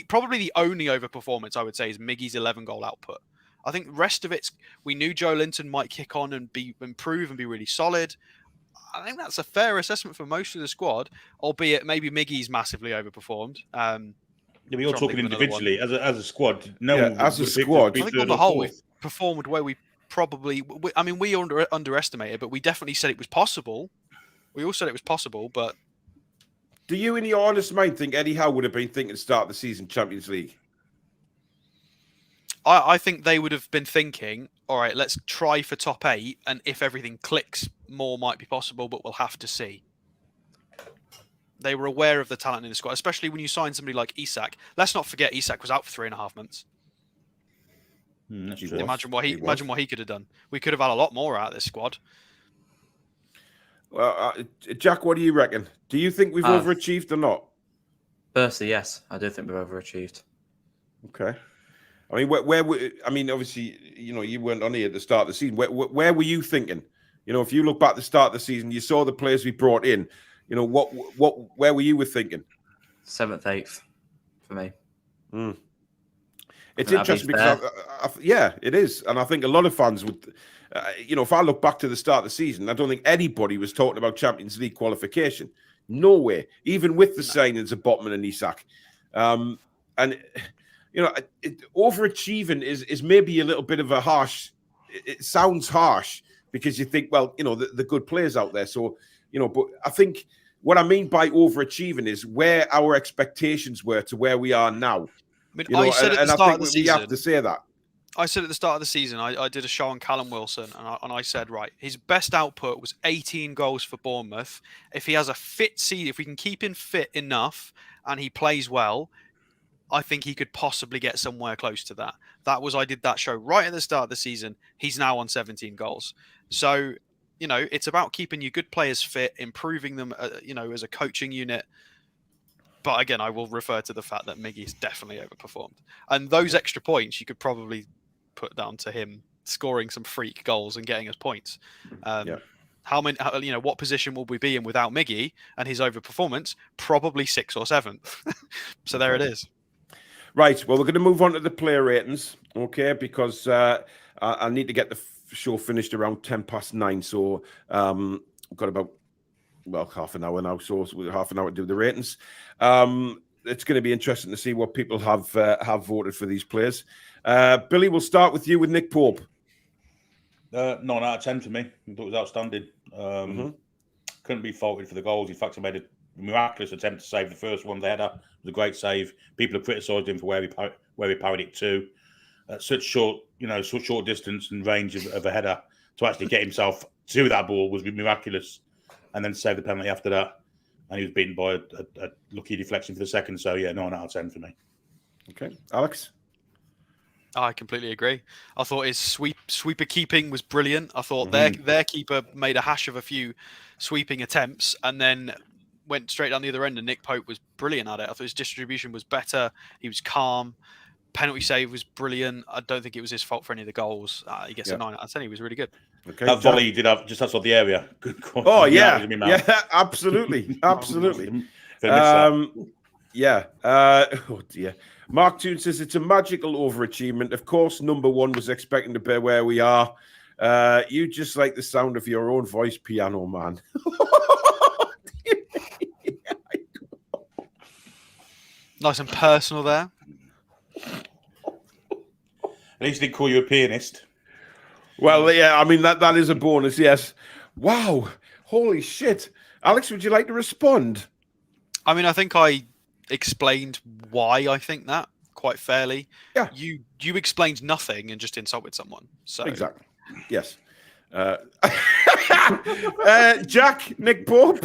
Probably the only overperformance I would say is Miggy's 11-goal output. I think the rest of it's we knew Joe Linton might kick on and improve and be really solid. I think that's a fair assessment for most of the squad, albeit maybe Miggy's massively overperformed. Yeah, but you're talking individually as a squad. No, yeah, as a squad. I think on the whole we performed where we probably. We underestimated, but we definitely said it was possible. We all said it was possible, but. Do you, in your honest mind, think Eddie Howe would have been thinking to start the season Champions League? I think they would have been thinking, all right, let's try for top 8, and if everything clicks, more might be possible, but we'll have to see. They were aware of the talent in the squad, especially when you sign somebody like Isak. Let's not forget Isak was out for 3.5 months. Imagine what he could have done. We could have had a lot more out of this squad. Well, Jack, what do you reckon? Do you think we've overachieved or not? Personally, yes, I do think we've overachieved. Okay. I mean, obviously, you weren't on here at the start of the season. Where were you thinking? If you look back at the start of the season, you saw the players we brought in. Where were you thinking? 7th, 8th for me. It's interesting because, it is. And I think a lot of fans would, if I look back to the start of the season, I don't think anybody was talking about Champions League qualification. No way. Even with the signings of Botman and Isak. Overachieving is maybe a little bit of a harsh. It sounds harsh because you think, well, the good players out there. So, but I think what I mean by overachieving is where our expectations were to where we are now. I mean, I said at the start of the season. We have to say that. I said at the start of the season, I did a show on Callum Wilson, and I said, right, his best output was 18 goals for Bournemouth. If he has a fit seed, if we can keep him fit enough and he plays well, I think he could possibly get somewhere close to that. I did that show right at the start of the season. He's now on 17 goals. So, it's about keeping your good players fit, improving them, as a coaching unit. But again, I will refer to the fact that Miggy's definitely overperformed. And those extra points you could probably put down to him scoring some freak goals and getting us points. How many? What position will we be in without Miggy and his overperformance? Probably 6th or 7th. So there it is. Right. Well, we're going to move on to the player ratings, okay? Because I need to get the show finished around 9:10. So we've got about half an hour now. So we're half an hour to do the ratings. It's going to be interesting to see what people have voted for these players. Billy, we'll start with you with Nick Pope. 9 out of 10 for me. I thought it was outstanding. Couldn't be faulted for the goals. In fact, I made a miraculous attempt to save the first one. The header was a great save. People have criticised him for where he parried it to. Such short distance and range of a header to actually get himself to that ball was miraculous, and then save the penalty after that. And he was beaten by a lucky deflection for the second. So, 9 out of 10 for me. Okay. Alex? I completely agree. I thought his sweeper keeping was brilliant. I thought their keeper made a hash of a few sweeping attempts and then went straight down the other end, and Nick Pope was brilliant at it. I thought his distribution was better. He was calm. Penalty save was brilliant. I don't think it was his fault for any of the goals. He gets a 9 out of 10. He was really good. Okay, that volley he did have just outside the area. Good call. Oh, yeah. Yeah, absolutely. Absolutely. Yeah. Oh, dear. Mark Toon says it's a magical overachievement. Of course, number one was expecting to be where we are. You just like the sound of your own voice, piano man. Nice and personal there. At least they call you a pianist. Well, yeah, I mean, that is a bonus, yes. Wow. Holy shit. Alex, would you like to respond? I mean, I think I explained why I think that quite fairly. Yeah. You explained nothing and just insulted someone. So exactly. Yes. Jack, Nick Pope.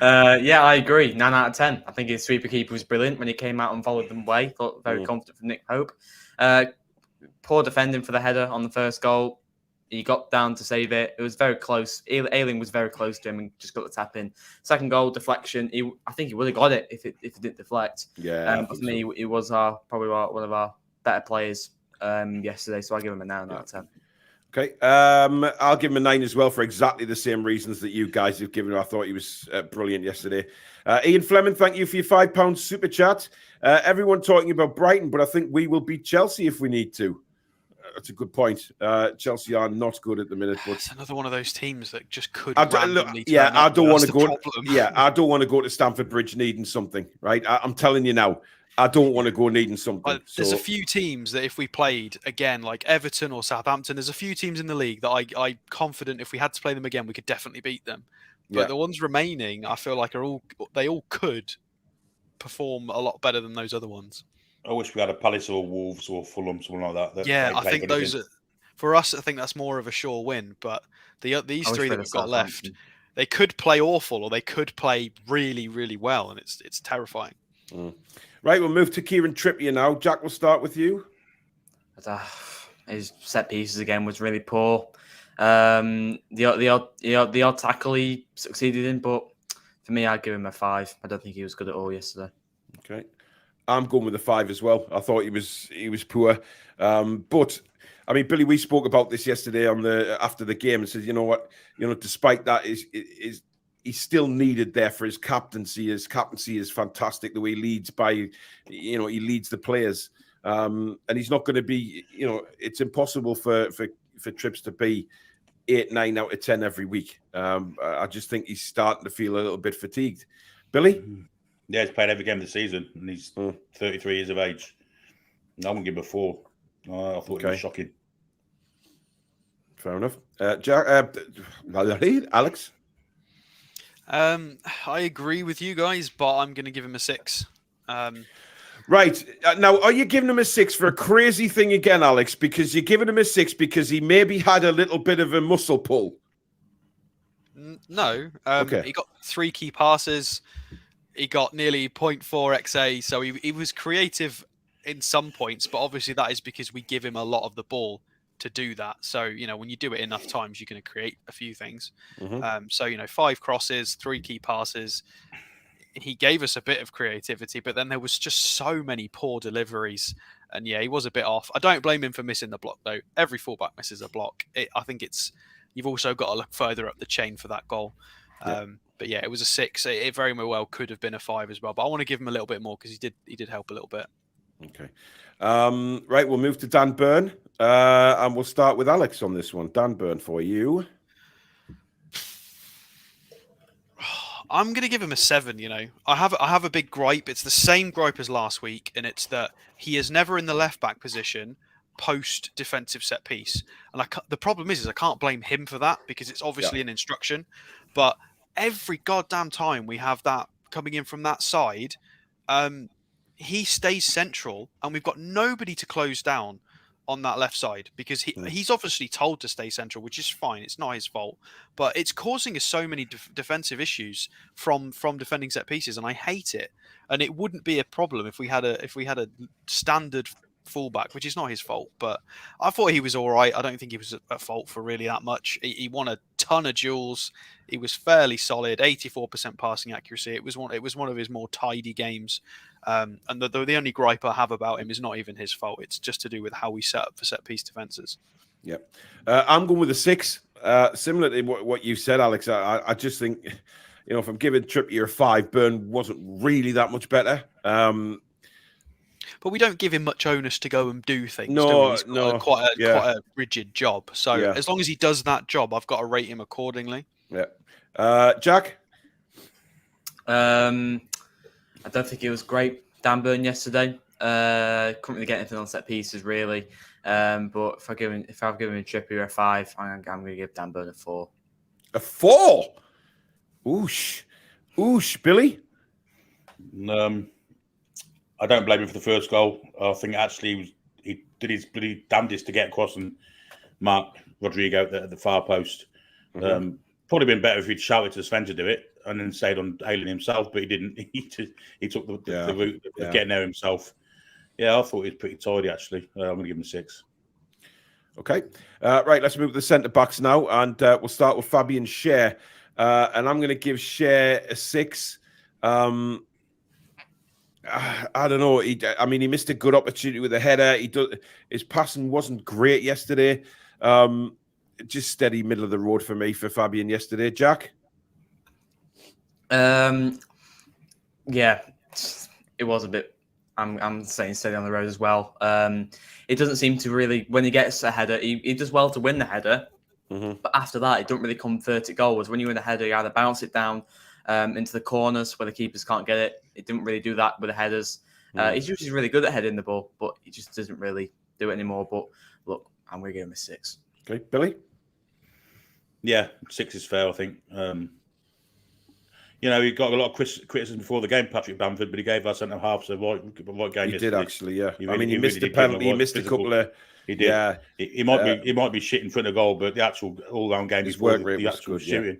Yeah, I agree. 9 out of 10. I think his sweeper keeper was brilliant when he came out and followed them away. Thought very confident from Nick Pope. Poor defending for the header on the first goal. He got down to save it. It was very close. Ayling was very close to him and just got the tap in. Second goal, deflection. I think he would have got it if it didn't deflect. Yeah. But for me, it was probably one of our better players yesterday. So I give him a 9 out of 10. Okay. I'll give him a 9 as well for exactly the same reasons that you guys have given him. I thought he was brilliant yesterday. Ian Fleming, thank you for your £5 super chat. Everyone talking about Brighton, but I think we will beat Chelsea if we need to. That's a good point. Chelsea are not good at the minute, but it's another one of those teams that just could I randomly don't want to go. problem. I don't want to go to Stamford Bridge needing something. Right, I'm telling you now, I don't want to go needing something. There's a few teams that if we played again, like Everton or Southampton, there's a few teams in the league that I'm confident if we had to play them again, we could definitely beat them. But the ones remaining, I feel like they all could perform a lot better than those other ones. I wish we had a Palace or Wolves or Fulham, something like that. Yeah, I think those are, for us. I think that's more of a sure win. But these three that we've got left, they could play awful or they could play really, really well, and it's terrifying. Right, we'll move to Kieran Trippier now. Jack, we'll start with you. His set pieces again was really poor. The odd tackle he succeeded in, but for me, I'd give him a 5. I don't think he was good at all yesterday. Okay. I'm going with a 5 as well. I thought he was poor, but I mean, Billy, we spoke about this yesterday after the game and said, you know what, despite that, is he's still needed there for his captaincy. His captaincy is fantastic. The way he leads he leads the players, and he's not going to be. It's impossible for Trips to be 8, 9 out of 10 every week. I just think he's starting to feel a little bit fatigued. Billy. Yeah, he's played every game of the season, and he's 33 years of age. I wouldn't give him a 4. I thought it was shocking. Fair enough. Alex? I agree with you guys, but I'm going to give him a 6. Right. Now, are you giving him a 6 for a crazy thing again, Alex? Because you're giving him a 6 because he maybe had a little bit of a muscle pull? No. He got 3 key passes. He got nearly 0.4 XA, so he was creative in some points, but obviously that is because we give him a lot of the ball to do that. So, when you do it enough times, you're going to create a few things. So, 5 crosses, 3 key passes. He gave us a bit of creativity, but then there was just so many poor deliveries. And he was a bit off. I don't blame him for missing the block, though. Every fullback misses a block. I think you've also got to look further up the chain for that goal. But it was a 6. It very well could have been a 5 as well. But I want to give him a little bit more because he did help a little bit. Okay. Right, we'll move to Dan Byrne. And we'll start with Alex on this one. Dan Byrne, for you. I'm going to give him a 7, I have a big gripe. It's the same gripe as last week, and it's that he is never in the left-back position post-defensive set piece. And the problem is I can't blame him for that because it's obviously an instruction. But every goddamn time we have that coming in from that side, he stays central, and we've got nobody to close down on that left side because he's obviously told to stay central, which is fine. It's not his fault, but it's causing us so many defensive issues from defending set pieces, and I hate it. And it wouldn't be a problem if we had a standard fullback, which is not his fault. But I thought he was all right. I don't think he was at fault for really that much. He won a ton of duels. He was fairly solid, 84% passing accuracy. It was one of his more tidy games. And the only gripe I have about him is not even his fault. It's just to do with how we set up for set piece defenses. Yeah, I'm going with a 6. Similar to what you said, Alex. I just think, if I'm giving Trippier a 5, Byrne wasn't really that much better. But we don't give him much onus to go and do things. No, He's got quite a rigid job. So as long as he does that job, I've got to rate him accordingly. Yeah. Jack? I don't think it was great. Dan Byrne yesterday. Couldn't really get anything on set pieces, really. But if I've given Trippier a 5, I'm going to give Dan Byrne a 4. A 4? Oosh. Billy? I don't blame him for the first goal. I think actually he did his bloody damnedest to get across and mark Rodrigo at the far post. Probably been better if he'd shouted to Sven to do it and then stayed on Ayling himself, but he didn't. He took the route of getting there himself. Yeah, I thought he was pretty tidy, actually. I'm going to give him a 6. Okay. Right, let's move to the centre-backs now, and we'll start with Fabian Schär. And I'm going to give Schär a 6. I don't know. He missed a good opportunity with a header. His passing wasn't great yesterday. Just steady middle of the road for me for Fabian yesterday. Jack? Yeah, it was a bit. I'm saying steady on the road as well. It doesn't seem to really, when he gets a header, he does well to win the header. Mm-hmm. But after that, it don't really convert it goals. When you win a header, you either bounce it down into the corners where the keepers can't get it. It didn't really do that with the headers. He's usually really good at heading the ball, but he just doesn't really do it anymore. But look, I'm going to give him a 6. Okay, Billy? Yeah, 6 is fair, I think. He got a lot of criticism before the game, Patrick Bamford, but he gave our centre halves a right game yesterday. He did actually, yeah. He he missed the penalty. He missed a couple of. He did. Yeah. He might be shit in front of goal, but the actual all-round game, his work rate the was actual good, shooting,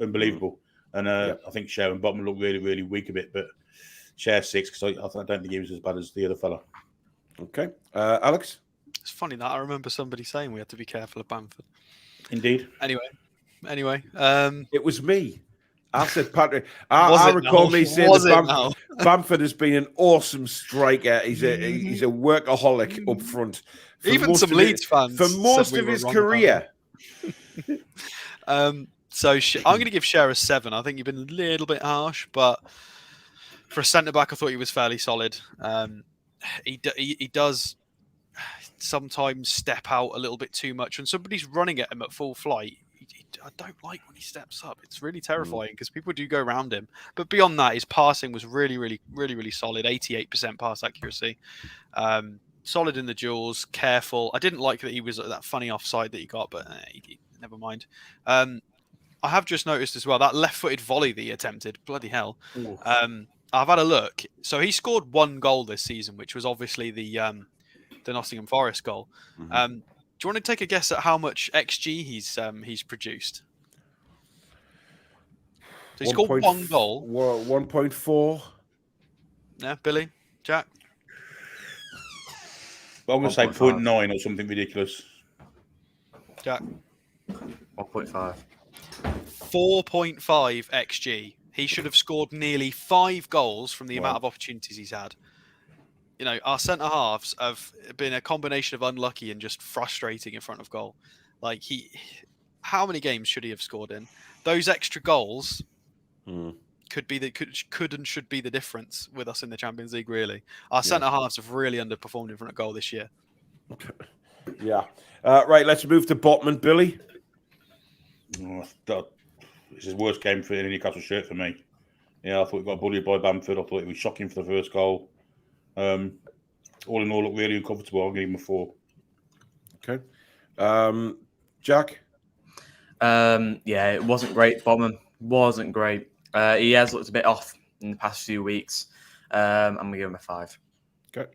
unbelievable. And I think Schär and Botman looked really, really weak a bit, but Schär 6 because I don't think he was as bad as the other fella. Okay, Alex. It's funny that I remember somebody saying we had to be careful of Bamford. Indeed. Anyway, it was me. I said Patrick. I recall me saying that Bamford has been an awesome striker. He's a workaholic up front. Even some Leeds fans for most of his career. So I'm going to give Schär a 7. I think you've been a little bit harsh, but for a centre back, I thought he was fairly solid. He does sometimes step out a little bit too much when somebody's running at him at full flight. I don't like when he steps up. It's really terrifying because people do go around him. But beyond that, his passing was really, really, really, really solid. 88% pass accuracy. Solid in the duels. Careful. I didn't like that he was at that funny offside that he got, but never mind. I have just noticed as well that left-footed volley that he attempted. Bloody hell. I've had a look. So he scored 1 goal this season, which was obviously the Nottingham Forest goal. Mm-hmm. Do you want to take a guess at how much XG he's produced? So he scored 1 goal. 1.4. Yeah, Billy, Jack. Well, I'm going to say 0.9 or something ridiculous. Jack. 1.5. 4.5 XG. He should have scored nearly 5 goals from the amount of opportunities he's had. Our centre halves have been a combination of unlucky and just frustrating in front of goal. How many games should he have scored in? Those extra goals could and should be the difference with us in the Champions League. Really, our centre halves have really underperformed in front of goal this year. Yeah. Right. Let's move to Botman, Billy. It's his worst game for in a Newcastle shirt for me. Yeah, I thought he got bullied by Bamford. I thought it was shocking for the first goal. All in all, looked really uncomfortable. I'll give him a 4. Okay. Jack? It wasn't great. Botman wasn't great. He has looked a bit off in the past few weeks. I'm going to give him a 5. Okay.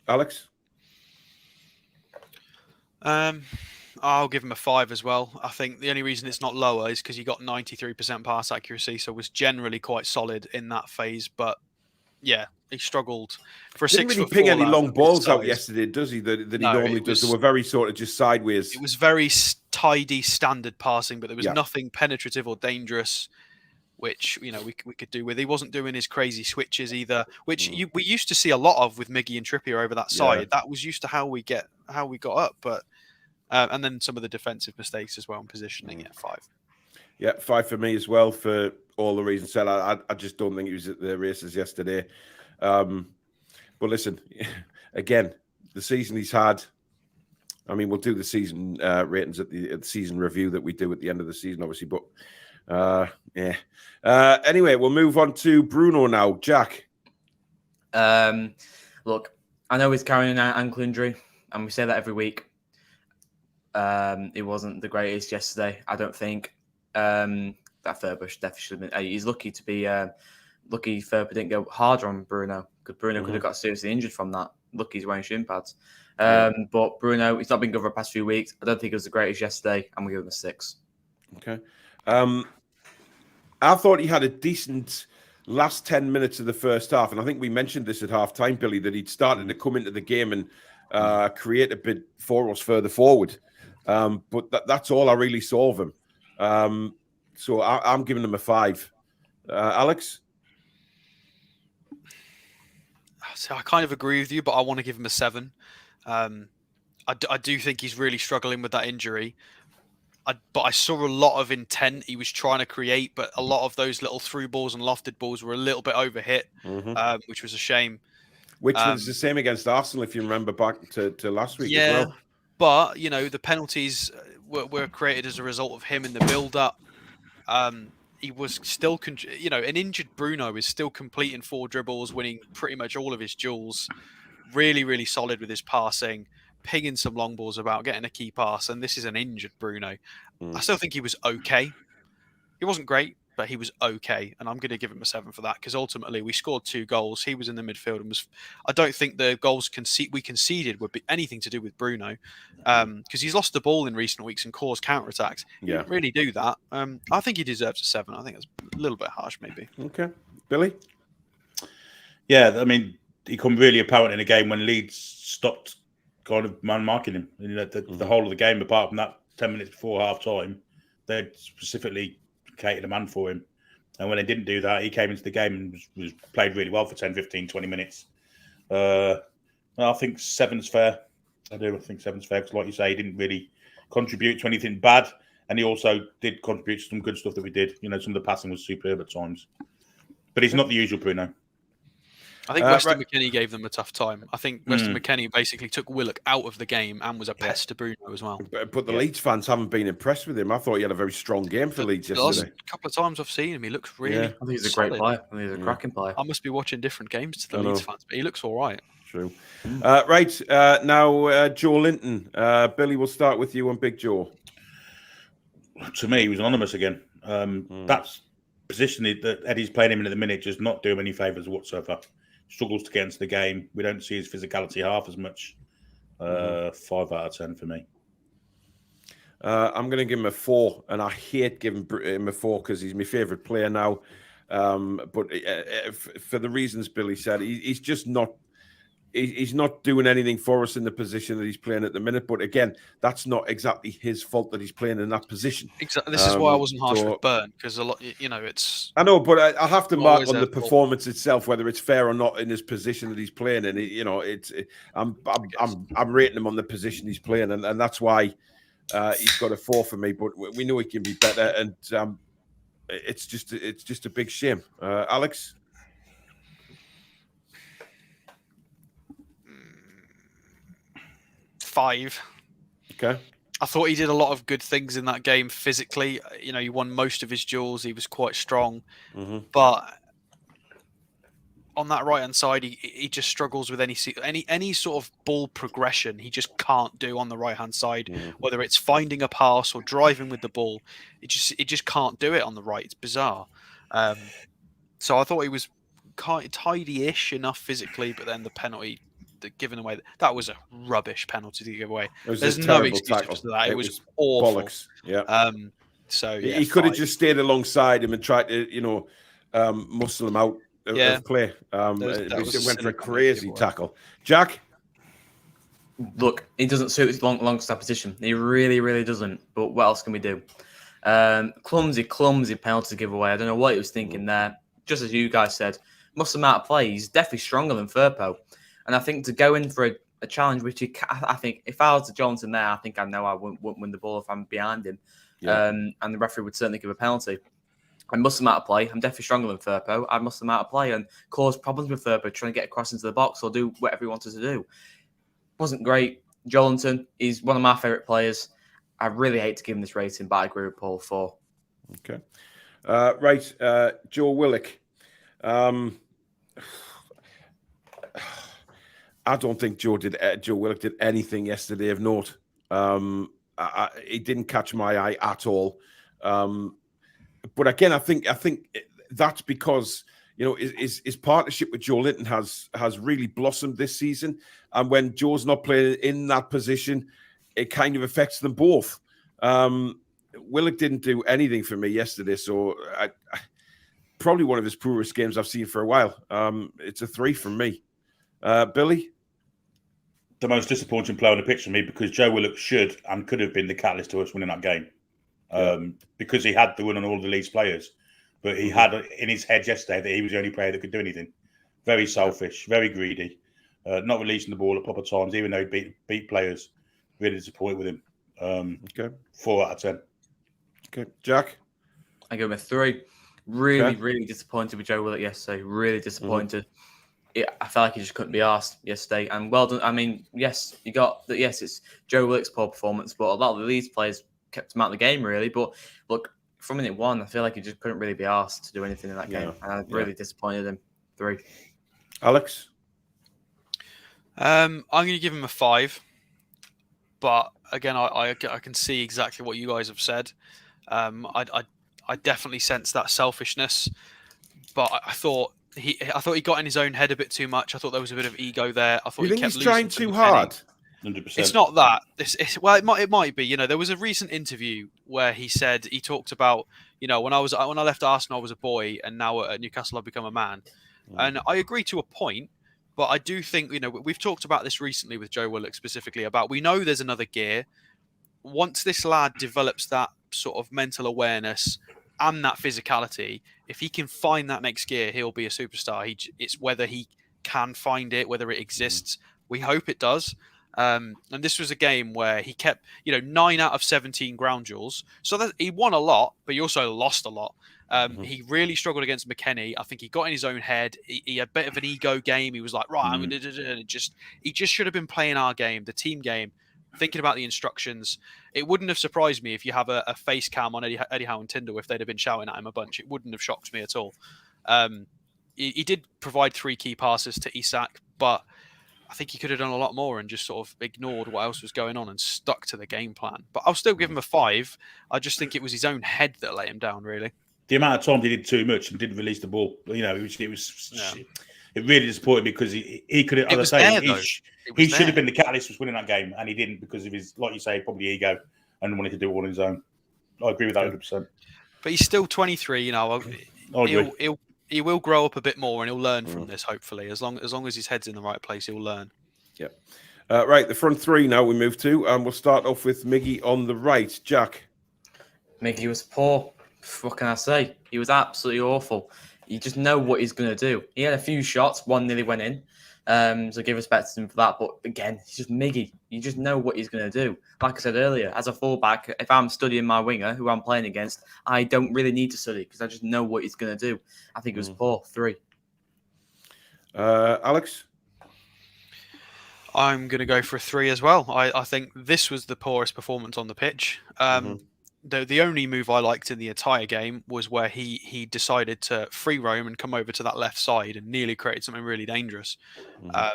Alex? I'll give him a 5 as well. I think the only reason it's not lower is because he got 93% pass accuracy, so was generally quite solid in that phase. But yeah, he struggled for a 6 foot. Didn't really ping any long balls out yesterday, does he? That he normally does. They were very sort of just sideways. It was very tidy, standard passing, but there was nothing penetrative or dangerous, which we could do with. He wasn't doing his crazy switches either, which we used to see a lot of with Miggy and Trippier over that side. Yeah. That was used to how we got up, but and then some of the defensive mistakes as well in positioning. Yeah, 5. Yeah, 5 for me as well for all the reasons said. I just don't think he was at the races yesterday. But listen, again, the season he's had. I mean, we'll do the season ratings at the season review that we do at the end of the season, obviously. But anyway, we'll move on to Bruno now. Jack. Look, I know he's carrying an ankle injury, and we say that every week. It wasn't the greatest yesterday, I don't think. That Furbush definitely should have been. He's lucky to be lucky Furbush didn't go harder on Bruno, because Bruno could have got seriously injured from that. Lucky he's wearing shin pads. But Bruno, he's not been good for the past few weeks. I don't think it was the greatest yesterday. I'm going to give him a 6. Okay. I thought he had a decent last 10 minutes of the first half, and I think we mentioned this at half time, Billy, that he'd started to come into the game create a bit for us further forward. But that's all I really saw of him. So I'm giving him a 5. Alex? So I kind of agree with you, but I want to give him a 7. I do think he's really struggling with that injury. But I saw a lot of intent he was trying to create, but a lot of those little through balls and lofted balls were a little bit overhit, which was a shame. Which was the same against Arsenal, if you remember back to last week as well. But, the penalties were created as a result of him in the build-up. He was still, an injured Bruno is still completing 4 dribbles, winning pretty much all of his duels. Really, really solid with his passing, pinging some long balls about, getting a key pass. And this is an injured Bruno. I still think he was okay. He wasn't great, but he was okay. And I'm going to give him a 7 for that because ultimately we scored 2 goals. He was in the midfield and I don't think the goals we conceded would be anything to do with Bruno because he's lost the ball in recent weeks and caused counterattacks. He didn't really do that. I think he deserves a 7. I think that's a little bit harsh, maybe. Okay. Billy? Yeah, I mean, he became really apparent in a game when Leeds stopped kind of man-marking him. The whole of the game, apart from that 10 minutes before half-time, they specifically created a man for him. And when they didn't do that, he came into the game and was played really well for 10, 15, 20 minutes. I think 7's fair. I think 7's fair because, like you say, he didn't really contribute to anything bad. And he also did contribute to some good stuff that we did. Some of the passing was superb at times. But he's not the usual Bruno. I think Weston McKennie gave them a tough time. I think Weston McKennie basically took Willock out of the game and was a pest to Bruno as well. But the Leeds fans haven't been impressed with him. I thought he had a very strong game for Leeds yesterday. A couple of times I've seen him, he looks really I think he's a great player. I think he's a cracking player. I must be watching different games to the Leeds fans, but he looks all right. True. Now, Joe Linton. Billy, we'll start with you on Big Joe. To me, he was anonymous again. That's position that Eddie's playing him in at the minute does not do him any favours whatsoever. Struggles to get into the game. We don't see his physicality half as much. 5 out of 10 for me. I'm going to give him a 4, and I hate giving him a 4 because he's my favourite player now. But for the reasons Billy said, he's just not. He's not doing anything for us in the position that he's playing at the minute. But again, that's not exactly his fault that he's playing in that position. Exactly. This is why I wasn't harsh with Burn because a lot, it's. I know, but I have to mark on the performance itself whether it's fair or not in his position that he's playing in. I'm rating him on the position he's playing, and that's why he's got a 4 for me. But we know he can be better, and it's just a big shame. Alex. 5. Okay. I thought he did a lot of good things in that game physically. He won most of his duels. He was quite strong. But on that right-hand side, he just struggles with any sort of ball progression. He just can't do on the right-hand side, whether it's finding a pass or driving with the ball. It just can't do it on the right. It's bizarre. So I thought he was tidy-ish enough physically, but then the penalty given away, that was a rubbish penalty to give away. There's no excuse for that. It was awful. Bollocks. Yeah. So he could have just stayed alongside him and tried to, muscle him out of play. It went for a crazy tackle. Jack. Look, he doesn't suit his long snap position. He really, really doesn't. But what else can we do? Clumsy penalty to give away. I don't know what he was thinking there. Just as you guys said, muscle amount of play. He's definitely stronger than Firpo. And I think to go in for a challenge, which I think if I was Johnson there, I think I know I wouldn't win the ball if I'm behind him. Yeah. And the referee would certainly give a penalty. I must have out of play. I'm definitely stronger than Firpo. I must have out of play and cause problems with Firpo trying to get across into the box or do whatever he wanted to do. Wasn't great. Jolinton, he's one of my favourite players. I really hate to give him this rating, but I agree with Paul 4. Okay. Joe Willock. I don't think Joe Willock did anything yesterday of note. He didn't catch my eye at all. But again, I think that's because his partnership with Joe Linton has really blossomed this season, and when Joe's not playing in that position, it kind of affects them both. Willock didn't do anything for me yesterday, so probably one of his poorest games I've seen for a while. It's a 3 from me. Billy. the most disappointing player on the pitch for me, because Joe Willock should and could have been the catalyst to us winning that game. Because he had the win on all the Leeds players. But he had in his head yesterday that he was the only player that could do anything. Very selfish, very greedy, not releasing the ball at proper times, even though he beat players. Really disappointed with him. 4 out of 10. Okay, Jack? I give him a 3. Really disappointed with Joe Willock yesterday. Really disappointed. I felt like he just couldn't be asked yesterday. And well done. I mean, yes, it's Joe Willock's poor performance, but a lot of the Leeds players kept him out of the game, really. But look, from minute 1, I feel like he just couldn't really be asked to do anything in that game. And I really disappointed him. 3. Alex? I'm going to give him a 5. But again, I can see exactly what you guys have said. I definitely sense that selfishness, but I thought he got in his own head a bit too much. I thought there was a bit of ego there. I thought You think kept he's trying losing too hard? 100%. It's not that. Well, it might be. There was a recent interview where he talked about, when I left Arsenal, I was a boy, and now at Newcastle, I've become a man. And I agree to a point, but I do think, we've talked about this recently with Joe Willock specifically about, we know there's another gear. Once this lad develops that sort of mental awareness and that physicality, if he can find that next gear, he'll be a superstar. It's whether he can find it, whether it exists. We hope it does. And this was a game where he kept, 9 out of 17 ground duels. So that he won a lot, but he also lost a lot. He really struggled against McKennie. I think he got in his own head. He had a bit of an ego game. He was like, right, I'm going to he just should have been playing our game, the team game, thinking about the instructions. It wouldn't have surprised me if you have a face cam on Eddie Howe and Tyndall if they'd have been shouting at him a bunch. It wouldn't have shocked me at all. He did provide 3 key passes to Isak, but I think he could have done a lot more and just sort of ignored what else was going on and stuck to the game plan. But I'll still give him a 5. I just think it was his own head that let him down, really. The amount of times he did too much and didn't release the ball, it really disappointed me, because he could have, as I say, he should have been the catalyst for winning that game, and he didn't, because of his, like you say, probably ego and wanted to do it all on his own. I agree with that 100%. But he's still 23, he will grow up a bit more and he'll learn from this, hopefully. As long as his head's in the right place, he'll learn. Yeah. Right, the front 3 now we move to, and we'll start off with Miggy on the right. Jack? Miggy was poor. What can I say? He was absolutely awful. You just know what he's going to do. He had a few shots. 1 nearly went in. So give respect to him for that. But again, he's just Miggy. You just know what he's going to do. Like I said earlier, as a fullback, if I'm studying my winger, who I'm playing against, I don't really need to study because I just know what he's going to do. I think it was poor. 3. Alex? I'm going to go for a 3 as well. I think this was the poorest performance on the pitch. The only move I liked in the entire game was where he decided to free roam and come over to that left side and nearly created something really dangerous,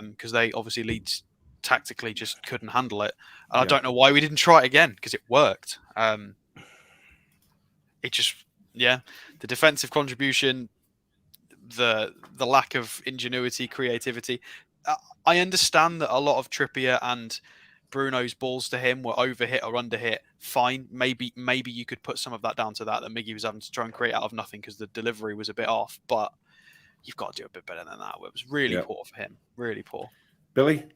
because they obviously Leeds tactically just couldn't handle it. And I don't know why we didn't try it again, because it worked. The defensive contribution, the lack of ingenuity, creativity. I understand that a lot of Trippier and Bruno's balls to him were overhit or underhit. Fine, maybe you could put some of that down to that Miggy was having to try and create out of nothing because the delivery was a bit off. But you've got to do a bit better than that. It was really poor for him. Really poor. Billy?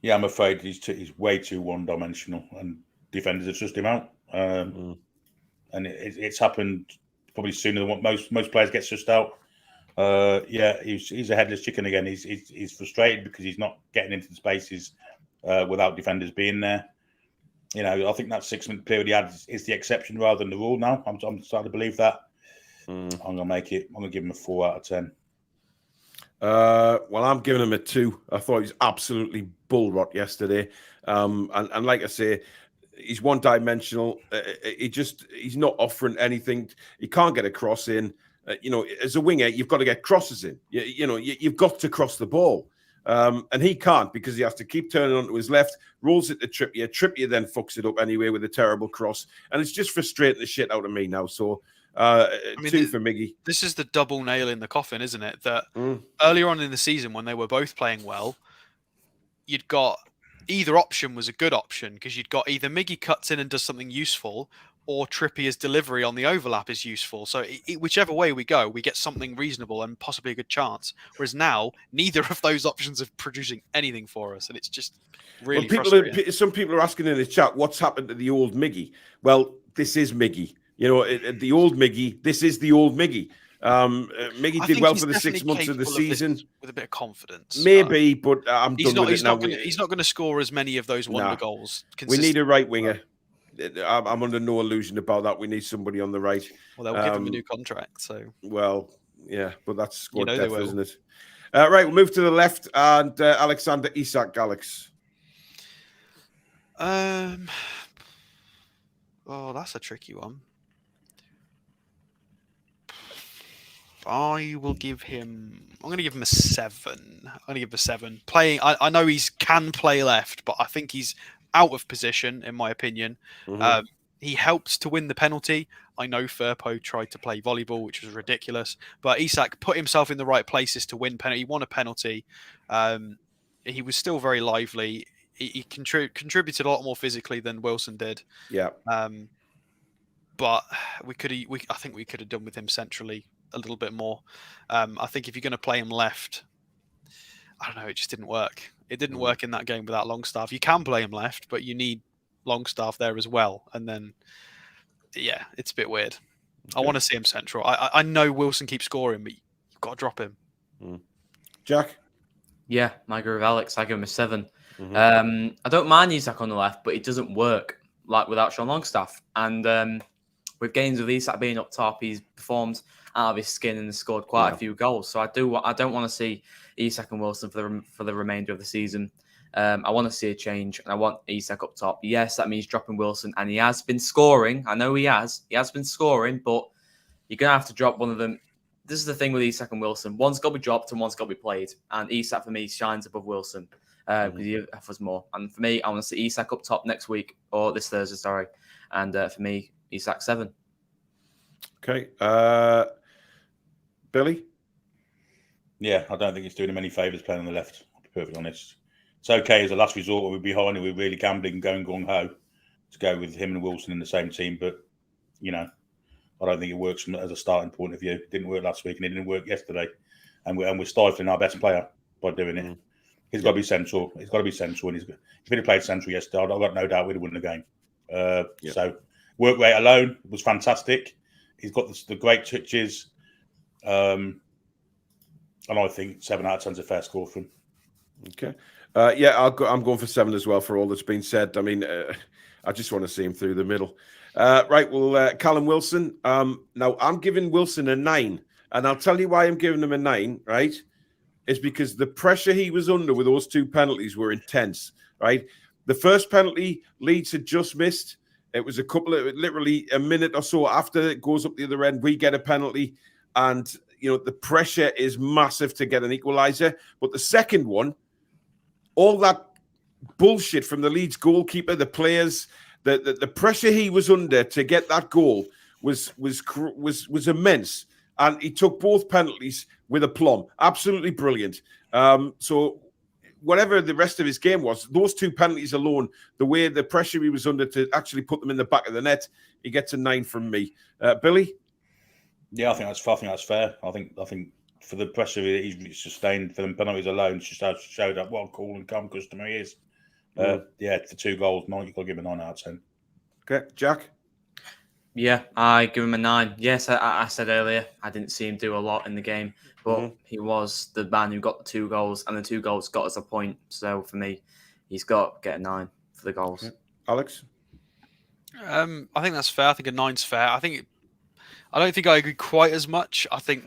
Yeah, I'm afraid he's way too one-dimensional, and defenders have sussed him out. And it's happened probably sooner than what most players get sussed out. He's a headless chicken again. He's frustrated because he's not getting into the spaces without defenders being there. I think that 6-minute period he had is the exception rather than the rule now. I'm starting to believe that. I'm going to give him a 4 out of 10. Well, I'm giving him a 2. I thought he was absolutely bull rot yesterday. And like I say, he's one-dimensional. He's not offering anything. He can't get a cross in. As a winger, you've got to get crosses in. You've got to cross the ball. And he can't, because he has to keep turning onto his left, rolls it to Trippier. Trippier then fucks it up anyway with a terrible cross. And it's just frustrating the shit out of me now. So 2 for Miggy. This is the double nail in the coffin, isn't it? That earlier on in the season, when they were both playing well, you'd got either option was a good option, because you'd got either Miggy cuts in and does something useful, or Trippier's delivery on the overlap is useful. So whichever way we go, we get something reasonable and possibly a good chance. Whereas now, neither of those options are producing anything for us, and it's just really frustrating. Some people are asking in the chat, what's happened to the old Miggy? Well, this is Miggy. The old Miggy. This is the old Miggy. Miggy did well for the 6 months of the season with a bit of confidence. Maybe, but I'm done with it now. He's not going to score as many of those wonder goals. We need a right winger. I'm under no illusion about that. We need somebody on the right. Well, they'll give him a new contract. So, well, yeah, but that's squad depth, isn't it? Right, we'll move to the left and Alexander Isak Galax. Oh, that's a tricky one. I'm going to give him a 7. I'm going to give him a 7. Playing, I know he can play left, but I think he's out of position, in my opinion. Mm-hmm. He helps to win the penalty. I know Firpo tried to play volleyball, which was ridiculous, but Isak put himself in the right places to win penalty. He won a penalty. He was still very lively. He contributed a lot more physically than Wilson did. Yeah. But I think we could have done with him centrally a little bit more. I think if you're going to play him left, I don't know, it just didn't work. It didn't work in that game without Longstaff. You can play him left, but you need Longstaff there as well. And then, yeah, it's a bit weird. Okay. I want to see him central. I know Wilson keeps scoring, but you've got to drop him. Jack? Yeah, I agree with Alex. I give him a 7. Mm-hmm. I don't mind Isak on the left, but it doesn't work like without Sean Longstaff. And with games with Isak being up top, he's performed out of his skin and has scored quite a few goals. So I don't want to see Isak and Wilson for the remainder of the season. I want to see a change, and I want Isak up top. Yes, that means dropping Wilson, and he has been scoring. I know he has been scoring, but you're gonna have to drop one of them. This is the thing with Isak and Wilson. One's got to be dropped and one's got to be played. And Isak for me shines above Wilson because he offers more. And for me, I want to see Isak up top next week or this Thursday. Sorry, and for me, Isak 7. Okay. Billy? Yeah, I don't think it's doing him any favours playing on the left, I'll be perfectly honest. It's okay as a last resort when we're behind and we're really gambling and going gung-ho to go with him and Wilson in the same team. But, I don't think it works as a starting point of view. It didn't work last week and it didn't work yesterday. And we're stifling our best player by doing it. He's got to be central. He's got to be central. And if he'd have played central yesterday, I've got no doubt we'd have won the game. So work rate alone was fantastic. He's got the great touches. And I think 7 out of 10 is a fair score for him. Okay. I'm going for 7 as well for all that's been said. I mean, I just want to see him through the middle. Right, well, Callum Wilson. Now, I'm giving Wilson a 9. And I'll tell you why I'm giving him a 9, right? It's because the pressure he was under with those 2 penalties were intense, right? The first penalty, Leeds had just missed. It was literally a minute or so after it goes up the other end, we get a penalty. And, the pressure is massive to get an equaliser. But the second one, all that bullshit from the Leeds goalkeeper, the players, the pressure he was under to get that goal was immense. And he took both penalties with aplomb. Absolutely brilliant. So whatever the rest of his game was, those 2 penalties alone, the way the pressure he was under to actually put them in the back of the net, he gets a 9 from me. Billy? Yeah, I think that's fair. I think for the pressure he's sustained for them penalties alone, just showed up what a cool and calm customer he is. For 2 goals, you've got to give him a 9 out of 10. Okay, Jack? Yeah, I give him a 9. Yes, I said earlier I didn't see him do a lot in the game, but he was the man who got the 2 goals, and the 2 goals got us a point. So for me, he's got to get a 9 for the goals. Okay. Alex? I think that's fair. I think a 9's fair. I don't think I agree quite as much. I think,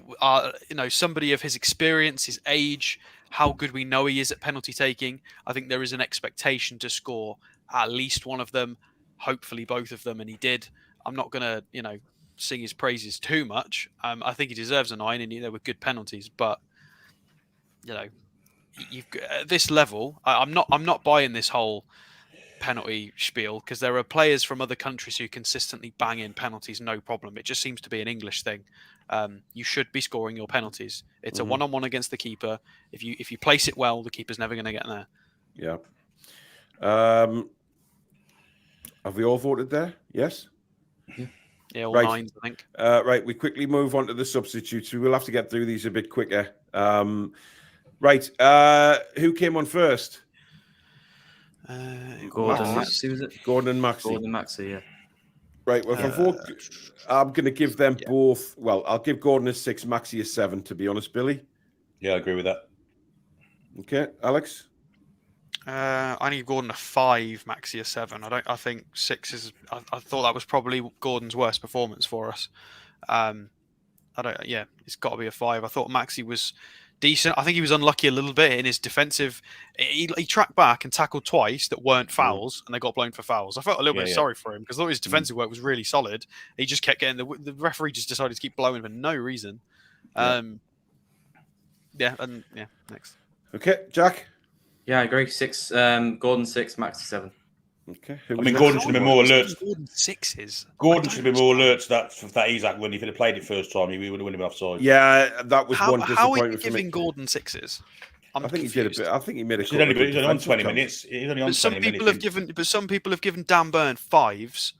somebody of his experience, his age, how good we know he is at penalty taking, I think there is an expectation to score at least one of them, hopefully both of them, and he did. I'm not going to, sing his praises too much. I think he deserves a 9, and there were good penalties, but you've at this level, I'm not buying this whole penalty spiel because there are players from other countries who consistently bang in penalties no problem. It just seems to be an English thing. You should be scoring your penalties. It's a one-on-one against the keeper. If you place it well, the keeper's never going to get in there. Yeah. Have we all voted there? Yes? Yeah, all Right. 9s, I think. Right, we quickly move on to the substitutes. We will have to get through these a bit quicker. Right, who came on first? Gordon Maxi. Maxi, was it? Gordon and Maxi. Gordon Maxi, yeah. Right, well, I'm going to give them both. Well, I'll give Gordon a 6, Maxi a 7, to be honest, Billy. Yeah, I agree with that. Okay, Alex? I need Gordon a 5, Maxi a 7. I think 6 is. I thought that was probably Gordon's worst performance for us. It's got to be a 5. I thought Maxi was decent. I think he was unlucky a little bit in his defensive. He tracked back and tackled twice that weren't fouls, and they got blown for fouls. I felt a little bit sorry for him because I thought his defensive work was really solid. He just kept getting the referee just decided to keep blowing for no reason. Next. Okay, Jack? Yeah, I agree. 6, Gordon 6, Maxi 7. Okay. Gordon should have been more alert. Gordon 6s. Gordon should have been more alert to that Isaac when he could have played it first time. He would have won him offside. Yeah, that was one How are disappointment you for me. giving Gordon 6s? I think he did a bit. I think he made a. He's only on 20 minutes. He's only on But some 20 people minutes. have some people have given Dan Burn 5s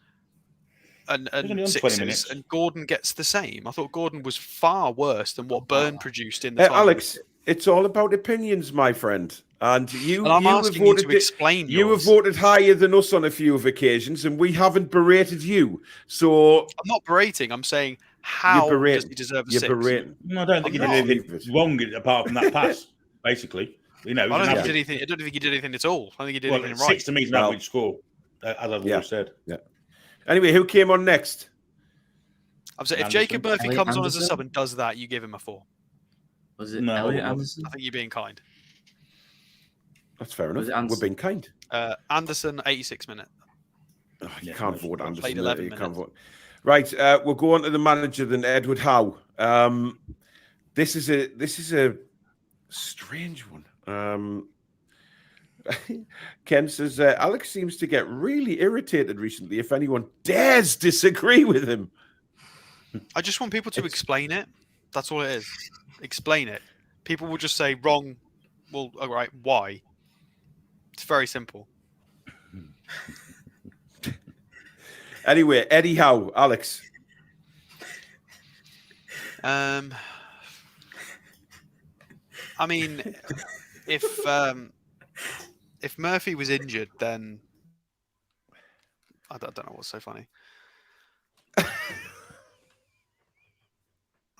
and only on 20 6s, minutes. and Gordon gets the same. I thought Gordon was far worse than what Burn produced in the. Hey, time. Alex, it's all about opinions, my friend. And I'm asking you to explain. You have voted higher than us on a few of occasions, and we haven't berated you. So I'm not berating. I'm saying how does he deserve a 6? Berating. No, I don't think he did anything wrong apart from that pass. Basically, I don't think he did anything. I don't think he did anything at all. I think he did anything right. 6 to me is an average score, as I've always said. Yeah. Anyway, who came on next? I'm saying if Jacob Murphy comes on as a sub and does that, you give him a 4. Was it Elliot Anderson? I think you're being kind. That's fair enough. We're being kind. Anderson, 86 minute. Oh, you can't vote Anderson. Played 11 minutes. Can't vote. Right, we'll go on to the manager then, Edward Howe. This is a strange one. Ken says Alex seems to get really irritated recently if anyone dares disagree with him. I just want people to explain it. That's all it is. Explain it. People will just say wrong. Well, all right, why? It's very simple. Anyway, Eddie Howe, Alex. I mean, if Murphy was injured, then I don't know what's so funny. I'm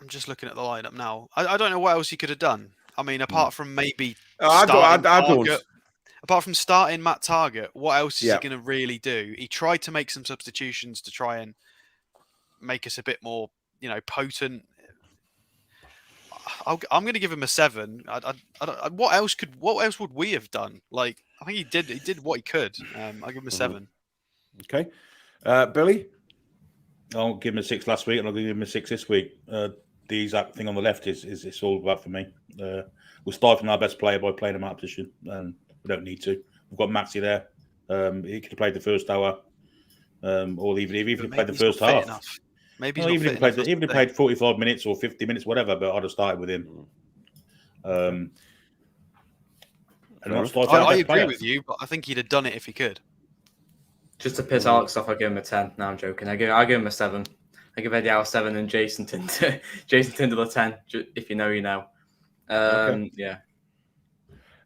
just looking at the lineup now. I don't know what else he could have done. I mean, apart from maybe apart from starting Matt Target, what else is he going to really do? He tried to make some substitutions to try and make us a bit more, potent. I'm going to give him a 7. What else would we have done? Like, I think he did what he could. I'll give him a 7. Okay, Billy. I'll give him a 6 last week, and I'll give him a 6 this week. The exact thing on the left is it's all about for me. We're starting our best player by playing him out of position, and we don't need to. We've got Maxi there. He could have played the first hour, or even if he played the first half. Enough. Maybe even if he played 45 minutes or 50 minutes, whatever. But I'd have started with him. I agree with you, but I think he'd have done it if he could. Just to piss Alex off, I give him a 10. No, I'm joking. I give him a 7. I give Eddie Howe 7 and Jason Tyndall a 10. If you know, you know. Yeah.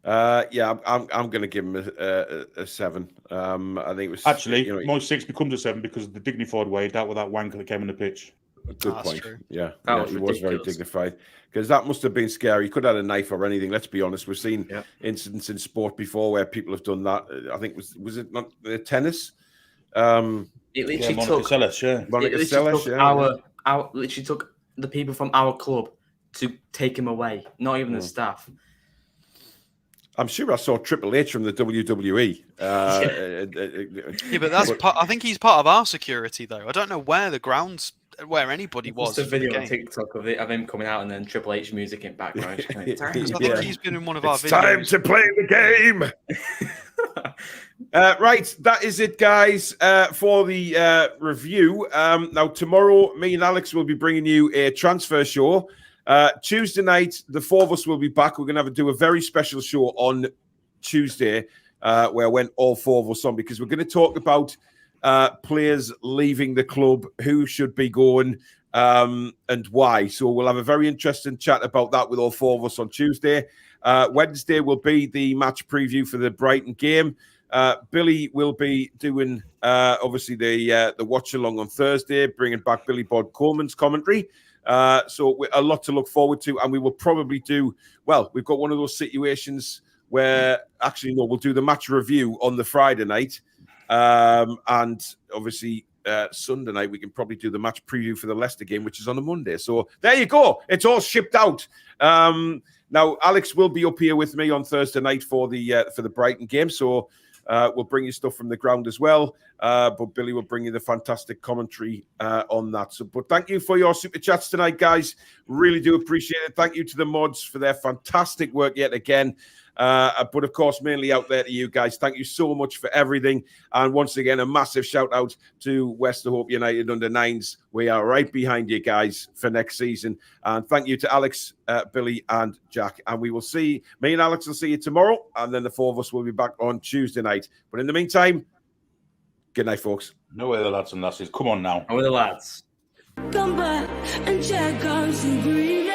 I'm going to give him a 7. I think it was actually my 6 becomes a 7 because of the dignified way he dealt with that wanker that came on the pitch. Good point. True. Yeah, he was very dignified because that must have been scary. He could have had a knife or anything. Let's be honest. We've seen incidents in sport before where people have done that. I think was it not tennis? It literally Monica Seles, literally took the people from our club to take him away. Not even the staff. I'm sure I saw Triple H from the WWE. But that's I think he's part of our security, though. I don't know where anybody was. There's a video on TikTok of him coming out and then Triple H music in background. I think he's been in one of our videos. It's time to play the game. Right, that is it, guys, for the review. Now, tomorrow, me and Alex will be bringing you a transfer show. Tuesday night, the 4 of us will be back. We're going to do a very special show on Tuesday where I went all 4 of us on because we're going to talk about players leaving the club, who should be going, and why. So we'll have a very interesting chat about that with all four of us on Tuesday. Wednesday will be the match preview for the Brighton game. Billy will be doing obviously the watch along on Thursday, bringing back Billy Bod Coleman's commentary. So a lot to look forward to, and we will probably do well. We've got one of those situations where actually no, we'll do the match review on the Friday night, and obviously Sunday night we can probably do the match preview for the Leicester game, which is on a Monday. So there you go. It's all shipped out. Now Alex will be up here with me on Thursday night for the Brighton game. So we'll bring you stuff from the ground as well. But Billy will bring you the fantastic commentary on that. So, but thank you for your super chats tonight, guys. Really do appreciate it. Thank you to the mods for their fantastic work yet again. But of course, mainly out there to you guys. Thank you so much for everything. And once again, a massive shout out to Westerhope United under 9s. We are right behind you guys for next season. And thank you to Alex, Billy, and Jack. And we will see, me and Alex will see you tomorrow. And then the four of us will be back on Tuesday night. But in the meantime, good night, folks. No way, the lads and lasses. Come on now. How are the lads? Come back and check out some green.